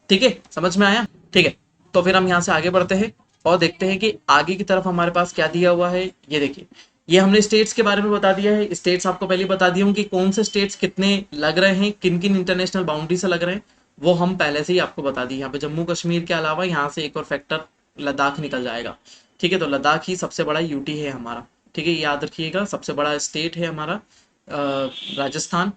[SPEAKER 1] ठीक है, समझ में आया, ठीक है। तो फिर हम यहाँ से आगे बढ़ते हैं और देखते हैं कि आगे की तरफ हमारे पास क्या दिया हुआ है। ये देखिए, ये हमने स्टेट्स के बारे में बता दिया है। स्टेट्स आपको पहले बता दिया हूँ कि कौन से स्टेट्स कितने लग रहे हैं, किन किन इंटरनेशनल बाउंड्री से लग रहे हैं, वो हम पहले से ही आपको बता दी। यहाँ पे जम्मू कश्मीर के अलावा यहाँ से एक और फैक्टर लद्दाख निकल जाएगा, ठीक है। तो लद्दाख ही सबसे बड़ा यूटी है हमारा, ठीक है, याद रखिएगा। सबसे बड़ा स्टेट है हमारा राजस्थान,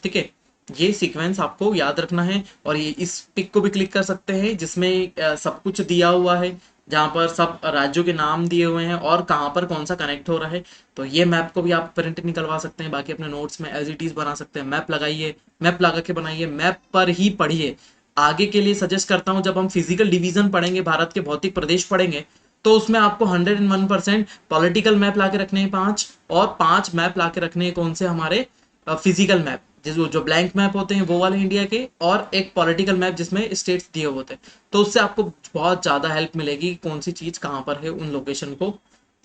[SPEAKER 1] ठीक है। ये सीक्वेंस आपको याद रखना है और ये इस पिक को भी क्लिक कर सकते हैं जिसमें सब कुछ दिया हुआ है, जहाँ पर सब राज्यों के नाम दिए हुए हैं और कहाँ पर कौन सा कनेक्ट हो रहा है। तो ये मैप को भी आप प्रिंट निकलवा सकते हैं, बाकी अपने नोट्स में एज इट इज बना सकते हैं। मैप लगाइए, मैप लगा के बनाइए, मैप पर ही पढ़िए। आगे के लिए सजेस्ट करता हूँ, जब हम फिजिकल डिवीजन पढ़ेंगे, भारत के भौतिक प्रदेश पढ़ेंगे, तो उसमें आपको 101% पॉलिटिकल मैप ला के रखने हैं 5, और 5 मैप ला के रखने हैं कौन से हमारे फिजिकल मैप, जो ब्लैंक मैप होते हैं वो वाले इंडिया के, और एक पॉलिटिकल मैप जिसमें स्टेट्स दिए होते हैं। तो उससे आपको बहुत ज़्यादा हेल्प मिलेगी कौन सी चीज़ कहाँ पर है, उन लोकेशन को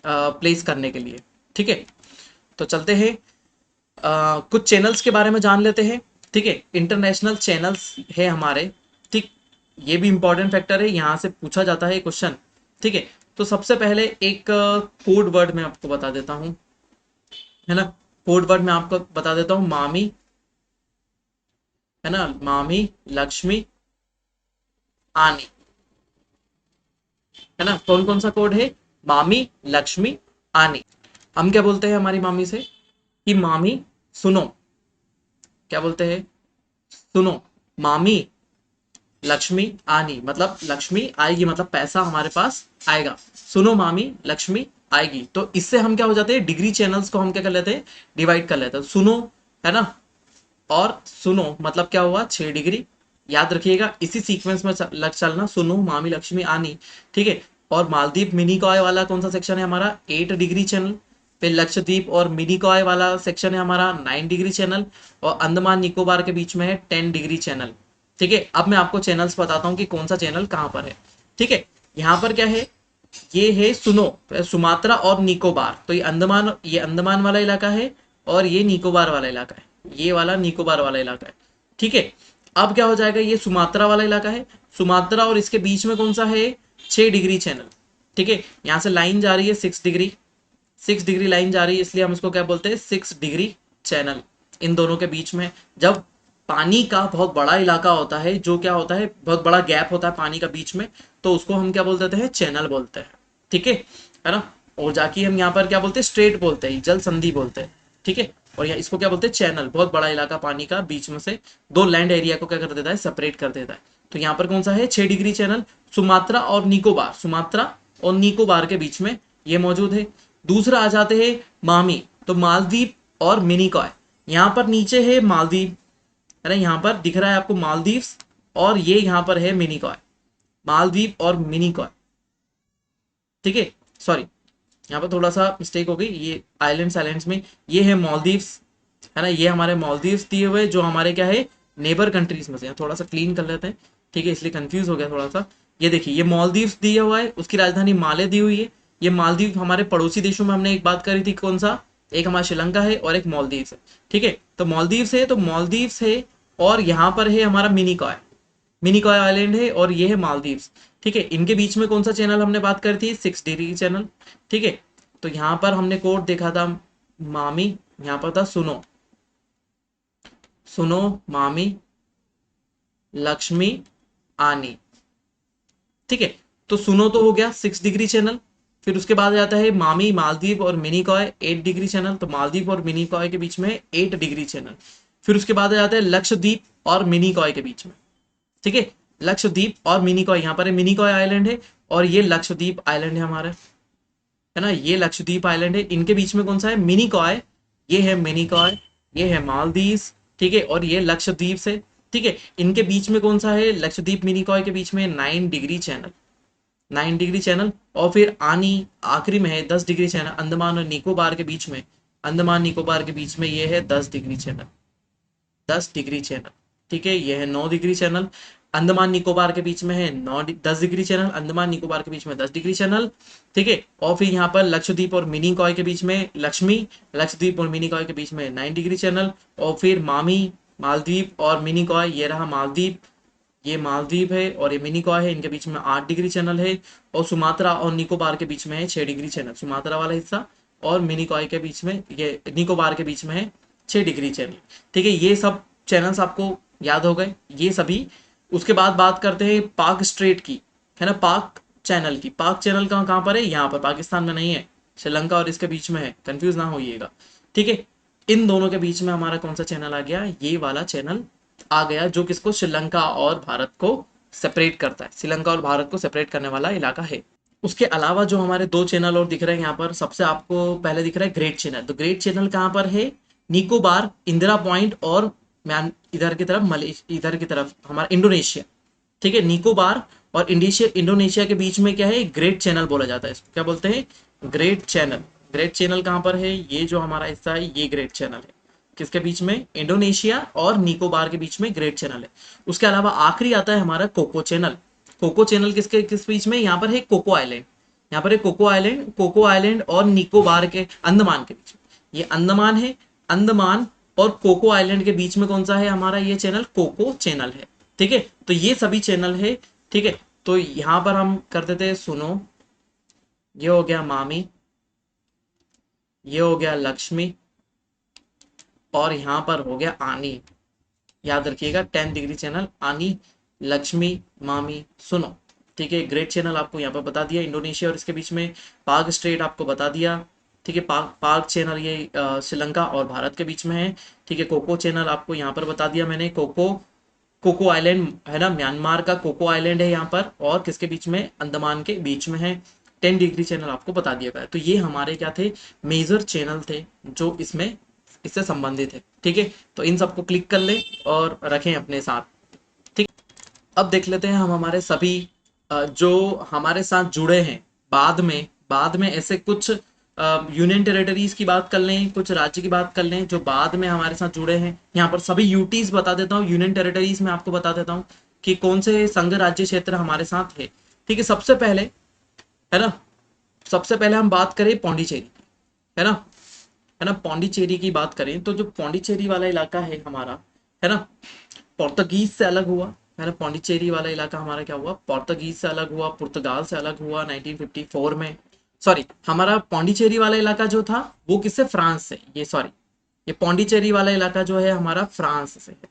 [SPEAKER 1] प्लेस करने के लिए, ठीक है। तो चलते हैं, कुछ चैनल्स के बारे में जान लेते हैं, ठीक है। इंटरनेशनल चैनल्स है हमारे, ठीक। ये भी इंपॉर्टेंट फैक्टर है, यहाँ से पूछा जाता है क्वेश्चन, ठीक है। तो सबसे पहले एक कोड वर्ड मैं आपको बता देता हूँ, है ना। कोड वर्ड मैं आपको बता देता हूँ, मामी, है ना, मामी, लक्ष्मी, आनी, है ना। कौन कौन सा कोड है, मामी, लक्ष्मी, आनी। हम क्या बोलते हैं हमारी मामी से कि मामी सुनो, क्या बोलते हैं, सुनो। मामी, लक्ष्मी, आनी मतलब लक्ष्मी आएगी, मतलब पैसा हमारे पास आएगा। सुनो मामी, लक्ष्मी आएगी। तो इससे हम क्या हो जाते हैं, डिग्री चैनल्स को हम क्या कर लेते हैं, डिवाइड कर लेते हैं। सुनो, है ना, और सुनो मतलब क्या हुआ, 6 डिग्री। याद रखिएगा इसी सीक्वेंस में लग चलना, सुनो, मामी, लक्ष्मी, आनी, ठीक है। और मालदीव मिनी कॉय वाला कौन सा सेक्शन है हमारा, 8 डिग्री चैनल। फिर लक्षद्वीप और मिनी कॉय वाला सेक्शन है हमारा 9 डिग्री चैनल। और अंडमान निकोबार के बीच में है 10 डिग्री चैनल, ठीक है। अब मैं आपको चैनल्स बताता हूँ कि कौन सा चैनल कहाँ पर है, ठीक है। यहाँ पर क्या है, ये है सुनो, सुमात्रा और निकोबार। तो ये अंडमान वाला इलाका है और ये निकोबार वाला इलाका है, ये वाला निकोबार वाला इलाका है, ठीक है। अब क्या हो जाएगा, ये सुमात्रा वाला इलाका है, सुमात्रा और इसके बीच में कौन सा है, 6 डिग्री चैनल, ठीक है। यहाँ से लाइन जा रही है 6 डिग्री, 6 डिग्री लाइन जा रही है, इसलिए हम इसको क्या बोलते हैं, 6 डिग्री चैनल। इन दोनों के बीच में जब पानी का बहुत बड़ा इलाका होता है, जो क्या होता है, बहुत बड़ा गैप होता है पानी का बीच में, तो उसको हम क्या बोल देते हैं, चैनल बोलते हैं, ठीक है ना। और जाके हम यहाँ पर क्या बोलते हैं, स्ट्रेट बोलते हैं, जल संधि बोलते हैं, ठीक है। और यहाँ इसको क्या बोलते हैं, चैनल। बहुत बड़ा इलाका पानी का बीच में से दो लैंड एरिया को क्या कर देता है, सेपरेट कर देता है। तो यहाँ पर कौन सा है, 6 डिग्री चैनल, सुमात्रा और निकोबार, सुमात्रा और निकोबार के बीच में ये मौजूद है। दूसरा आ जाते हैं मामी, तो मालदीव और मिनिकॉय। यहाँ पर नीचे है मालदीव, है ना, यहाँ पर दिख रहा है आपको मालदीव्स, और ये यहाँ पर है मिनिकॉय, मालदीव और मिनिकॉय, ठीक है। सॉरी, यहाँ पर थोड़ा सा मिस्टेक हो गई, ये आइलैंड्स आइलैंड्स में ये है मालदीव्स, है ना, ये हमारे मालदीव्स दिए हुए जो हमारे क्या है, नेबर कंट्रीज में से। थोड़ा सा क्लीन कर लेते हैं, ठीक है, इसलिए कंफ्यूज हो गया थोड़ा सा। ये देखिए, ये मालदीव्स दिया हुआ है, उसकी राजधानी माले दी हुई है। ये मालदीव हमारे पड़ोसी देशों में हमने एक बात करी थी, कौन सा, एक हमारा श्रीलंका है और एक मालदीव्स है, ठीक है। तो मालदीव्स है, तो मालदीव्स है, और यहाँ पर है हमारा मिनिकॉय, मिनिकॉय आइलैंड है, और ये है मालदीव्स, ठीक है। इनके बीच में कौन सा चैनल हमने बात करी थी, 6 डिग्री चैनल, ठीक है। तो यहाँ पर हमने कोड देखा था मामी, यहाँ पर था सुनो, सुनो, मामी, लक्ष्मी, आनी, ठीक है। तो सुनो तो हो गया 6 डिग्री चैनल। फिर उसके बाद आता है मामी, मालदीव और मिनिकॉय 8 डिग्री चैनल, तो मालदीव और मिनिकॉय के बीच में 8 डिग्री चैनल। फिर उसके बाद आ जाता है लक्षद्वीप और मिनिकॉय के बीच में, ठीक है। लक्षद्वीप और मिनिकॉय, यहाँ पर मिनिकॉय आइलैंड है और ये लक्षद्वीप आइलैंड है हमारा, है ना, ये लक्षद्वीप आइलैंड है। इनके बीच में कौन सा है, मिनिकॉय, ये है मिनिकॉय, ये है मालदीव, ठीक है, और ये लक्षद्वीप से, ठीक है। इनके बीच में कौन सा है, लक्षद्वीप मिनिकॉय के बीच में 9 डिग्री चैनल, 9 डिग्री चैनल। और फिर आनी आखिरी में है 10 डिग्री चैनल, अंडमान और निकोबार के बीच में अंडमान निकोबार के बीच में ये है 10 डिग्री चैनल, 10 डिग्री चैनल, ठीक है। ये है 9 डिग्री चैनल, अंडमान निकोबार के बीच में है 10 डिग्री चैनल, अंडमान निकोबार के बीच में 10 डिग्री चैनल, ठीक है। और फिर यहाँ पर लक्षद्वीप और मिनिकॉय के बीच में लक्षद्वीप और मिनिकॉय के बीच में 9 डिग्री चैनल, और फिर मालदीव और मिनिकॉय, ये रहा मालदीव, ये मालदीव है और ये मिनिकॉय है, इनके बीच में 8 डिग्री चैनल है। और सुमात्रा और निकोबार के बीच में है 6 डिग्री चैनल, सुमात्रा वाला हिस्सा और मिनिकॉय के बीच में, ये निकोबार के बीच में है 6 डिग्री चैनल, ठीक है। ये सब चैनल्स आपको याद हो गए, ये सभी। उसके बाद बात करते हैं पाक स्ट्रेट की, है ना, पाक चैनल की। पाक चैनल कहाँ पर है, यहाँ पर, पाकिस्तान में नहीं है, श्रीलंका और इसके बीच में है, कंफ्यूज ना होइएगा, ठीक है। इन दोनों के बीच में हमारा कौन सा चैनल आ गया, ये वाला चैनल आ गया, जो किसको, श्रीलंका और भारत को सेपरेट करता है, श्रीलंका और भारत को सेपरेट करने वाला इलाका है। उसके अलावा जो हमारे 2 चैनल और दिख रहे हैं यहाँ पर, सबसे आपको पहले दिख रहा है ग्रेट चैनल। तो ग्रेट चैनल कहाँ पर है, निकोबार, इंदिरा पॉइंट और म्यान इधर की तरफ, इधर की तरफ हमारा इंडोनेशिया, ठीक है। निकोबार और इंडोनेशिया के बीच में क्या है, ग्रेट चैनल बोला जाता है, इसको क्या बोलते हैं, ग्रेट चैनल। ग्रेट चैनल कहाँ पर है, ये जो हमारा हिस्सा है ये ग्रेट चैनल है, किसके बीच में, इंडोनेशिया और निकोबार के बीच में ग्रेट चैनल है। उसके अलावा आखिरी आता है हमारा कोको चैनल। कोको चैनल किस बीच में, यहाँ पर है कोको आइलैंड, यहाँ पर है कोको आइलैंड और निकोबार के, अंडमान के बीच में, ये अंडमान है, अंडमान और कोको आइलैंड के बीच में कौन सा है हमारा, ये चैनल कोको चैनल है, ठीक है। तो ये सभी चैनल है, ठीक है। तो यहां पर हम कर देते हैं, सुनो, ये हो गया मामी, ये हो गया लक्ष्मी, और यहां पर हो गया आनी। याद रखिएगा 10 डिग्री चैनल, आनी, लक्ष्मी, मामी, सुनो, ठीक है। ग्रेट चैनल आपको यहाँ पर बता दिया, इंडोनेशिया और इसके बीच में। पाक स्ट्रेट आपको बता दिया, ठीक है। पाक चैनल ये श्रीलंका और भारत के बीच में है, ठीक है। कोको चैनल आपको यहाँ पर बता दिया मैंने, कोको आइलैंड है ना, म्यांमार का कोको आइलैंड है यहाँ पर, और किसके बीच में, अंडमान के बीच में है। 10 डिग्री चैनल आपको बता दिया गया। तो ये हमारे क्या थे, मेजर चैनल थे जो इससे संबंधित है, ठीक है। तो इन सबको क्लिक कर ले और रखें अपने साथ, ठीक। अब देख लेते हैं हम हमारे सभी जो हमारे साथ जुड़े हैं, बाद में ऐसे कुछ यूनियन टेरिटरीज की बात कर लें, कुछ राज्य की बात कर लें जो बाद में हमारे साथ जुड़े हैं। यहाँ पर सभी यूटीज बता देता हूँ, यूनियन टेरिटरीज में आपको बता देता हूँ कि कौन से संघ राज्य क्षेत्र हमारे साथ है, ठीक है। सबसे पहले, है ना, सबसे पहले हम बात करें पौंडीचेरी की, है ना, पौंडीचेरी की बात करें तो जो पौंडीचेरी वाला इलाका है हमारा, है ना, पोर्तुगीज से अलग हुआ, है ना। पौंडीचेरी वाला इलाका हमारा क्या हुआ, पोर्तुगीज से अलग हुआ, पुर्तगाल से अलग हुआ 1954 में। सॉरी, हमारा पौंडीचेरी वाला इलाका जो था वो किससे, फ्रांस से, ये पौंडीचेरी वाला इलाका जो है हमारा फ्रांस से है,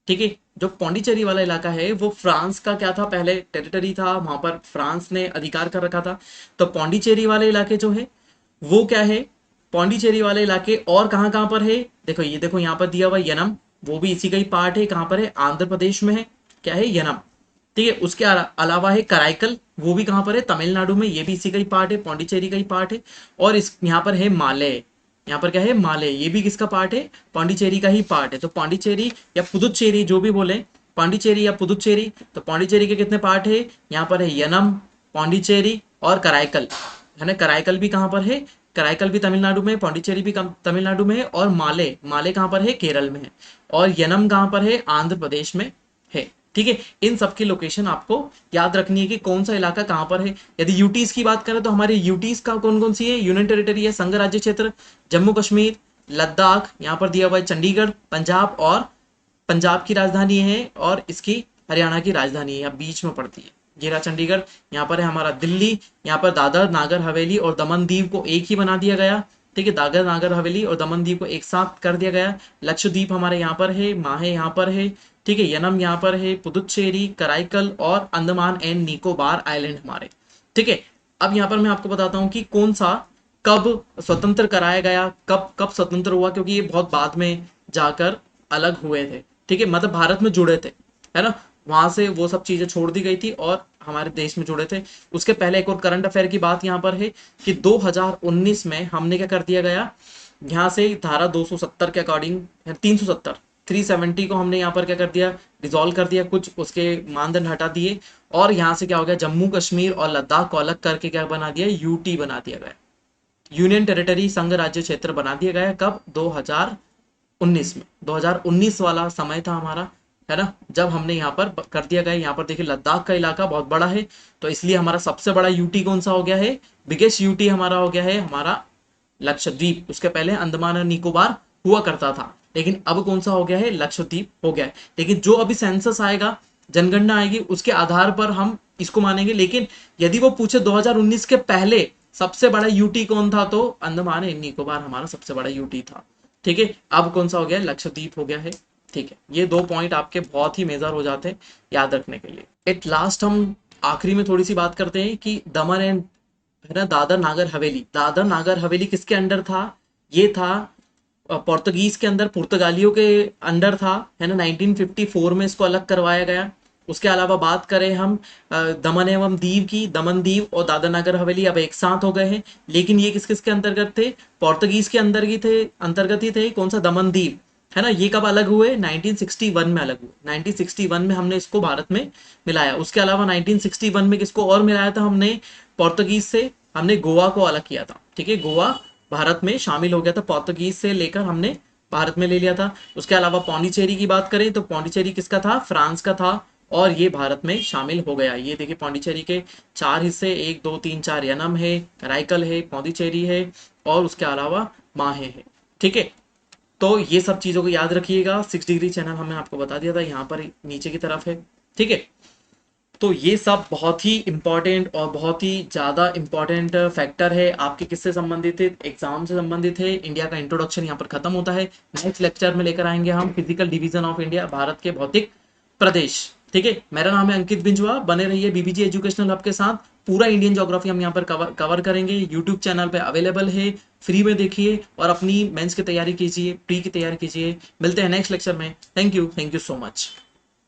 [SPEAKER 1] ठीक है। जो पौंडीचेरी वाला इलाका है वो फ्रांस का क्या था, पहले टेरिटरी था, वहां पर फ्रांस ने अधिकार कर रखा था। तो पौंडीचेरी वाले इलाके जो है वो क्या है, पौंडीचेरी वाले इलाके और कहाँ कहाँ पर है, देखो, ये देखो यहाँ पर दिया हुआ यनम, वो भी इसी का ही पार्ट है, कहाँ पर है, आंध्र प्रदेश में है, क्या है, यनम, ठीक है। उसके अलावा है कराईकल, वो भी कहाँ पर है, तमिलनाडु में, ये भी इसी का ही पार्ट है, पौंडीचेरी का ही पार्ट है। और इस यहाँ पर है माले, यहाँ पर क्या है, माले, ये भी किसका पार्ट है, पौंडीचेरी का ही पार्ट है। तो पौंडीचेरी या पुदुचेरी जो भी बोले, पौंडीचेरी या पुदुचेरी, तो पौंडीचेरी के कितने पार्ट है, यहाँ पर है यनम, पौंडीचेरी और कराईकल, है ना। कराईकल भी कहाँ पर है, कराईकल भी तमिलनाडु में, पौंडीचेरी भी तमिलनाडु में है, और माले कहाँ पर है, केरल में है, और यनम कहाँ पर है, आंध्र प्रदेश में है, ठीक है। इन सबकी लोकेशन आपको याद रखनी है कि कौन सा इलाका कहाँ पर है। यदि यूटीज की बात करें तो हमारे यूटीज का कौन कौन सी है, यूनियन टेरिटरी है, संघ राज्य क्षेत्र, जम्मू कश्मीर, लद्दाख, यहाँ पर दिया हुआ है चंडीगढ़, पंजाब, और पंजाब की राजधानी है, और इसकी हरियाणा की राजधानी है, यहाँ बीच में पड़ती है, ये रहा चंडीगढ़। यहाँ पर है हमारा दिल्ली, यहाँ पर दादर नागर हवेली और दमन दीव को एक ही बना दिया गया, ठीक है। दादर नागर हवेली और दमन दीव को एक साथ कर दिया गया। लक्षद्वीप हमारे यहाँ पर है, माहे यहाँ पर है, ठीक है। यनम यहाँ पर है, पुदुचेरी, कराईकल और अंडमान एंड निकोबार आइलैंड हमारे, ठीक है। अब यहाँ पर मैं आपको बताता हूँ कि कौन सा कब स्वतंत्र कराया गया, कब कब स्वतंत्र हुआ, क्योंकि ये बहुत बाद में जाकर अलग हुए थे, ठीक है, मतलब भारत में जुड़े थे, है ना, वहां से वो सब चीजें छोड़ दी गई थी और हमारे देश में जुड़े थे। उसके पहले एक और करंट अफेयर की बात यहाँ पर है कि 2019 में हमने क्या कर दिया गया, यहाँ से धारा 270 के अकॉर्डिंग, 370 को हमने यहाँ पर क्या कर दिया, रिजॉल्व कर दिया, कुछ उसके मानदंड हटा दिए, और यहाँ से क्या हो गया, जम्मू कश्मीर और लद्दाख को अलग करके क्या बना दिया, यूटी बना दिया गया, यूनियन टेरिटरी, संघ राज्य क्षेत्र बना दिया गया है। कब? 2019 में। 2019 वाला समय था हमारा, है ना, जब हमने यहाँ पर कर दिया गया। यहाँ पर देखिए लद्दाख का इलाका बहुत बड़ा है, तो इसलिए हमारा सबसे बड़ा यूटी कौन सा हो गया है? बिगेस्ट यूटी हमारा हो गया है हमारा लक्षद्वीप। उसके पहले अंडमान और निकोबार हुआ करता था, लेकिन अब कौन सा हो गया है? लक्षद्वीप हो गया है। लेकिन जो अभी सेंसस आएगा, जनगणना आएगी, उसके आधार पर हम इसको मानेंगे। लेकिन यदि वो पूछे 2019 के पहले सबसे बड़ा यूटी कौन था, तो अंडमान एंड निकोबार हमारा सबसे बड़ा यूटी था। ठीक है, अब कौन सा हो गया? लक्षद्वीप हो गया है। ठीक है, ये 2 पॉइंट आपके बहुत ही मेजर हो जाते हैं याद रखने के लिए। एट लास्ट हम आखिरी में थोड़ी सी बात करते हैं कि दमन एंड, है ना, दादर नागर हवेली। दादर नागर हवेली किसके अंडर था? ये था पोर्तुगीज के अंदर, पुर्तगालियों के अंडर था, है ना। 1954 में इसको अलग करवाया गया। उसके अलावा बात करें हम दमन एवं दीव की, दमन दीव और दादर नागर हवेली अब एक साथ हो गए हैं। लेकिन ये किस किस के अंतर्गत थे? पोर्तुगीज के अंतर्गत ही थे। कौन सा? दमन दीव, है ना। ये कब अलग हुए? 1961 में अलग हुए। 1961 में हमने इसको भारत में मिलाया। उसके अलावा 1961 में किसको और मिलाया था हमने? पोर्तुगीज से हमने गोवा को अलग किया था। ठीक है, गोवा भारत में शामिल हो गया था, पोर्तुगीज से लेकर हमने भारत में ले लिया था। उसके अलावा पौंडीचेरी की बात करें तो पौंडीचेरी किसका था? फ्रांस का था, और ये भारत में शामिल हो गया। ये देखिए पौंडीचेरी के 4 हिस्से, 1 2 3 4, यनम है, कराइकल है, पौंडीचेरी है, और उसके अलावा माहे है। ठीक है, तो ये सब चीजों को याद रखिएगा। 6 डिग्री चैनल हमने आपको बता दिया था, यहाँ पर नीचे की तरफ है। ठीक है, तो ये सब बहुत ही इंपॉर्टेंट और बहुत ही ज़्यादा इंपॉर्टेंट फैक्टर है। आपके किससे संबंधित है? एग्जाम से संबंधित है। इंडिया का इंट्रोडक्शन यहाँ पर खत्म होता है। नेक्स्ट लेक्चर में लेकर आएंगे हम physical division of India, Bharat के भौतिक प्रदेश। ठीक है, मेरा नाम है अंकित बिंजुआ। बने रहिए बीबीजी एजुकेशनल हब के साथ। पूरा इंडियन ज्योग्राफी हम यहाँ पर कवर करेंगे। यूट्यूब चैनल पे अवेलेबल है, फ्री में देखिए और अपनी मेंस की तैयारी कीजिए, प्री की तैयारी कीजिए। मिलते हैं नेक्स्ट लेक्चर में। Thank you so much.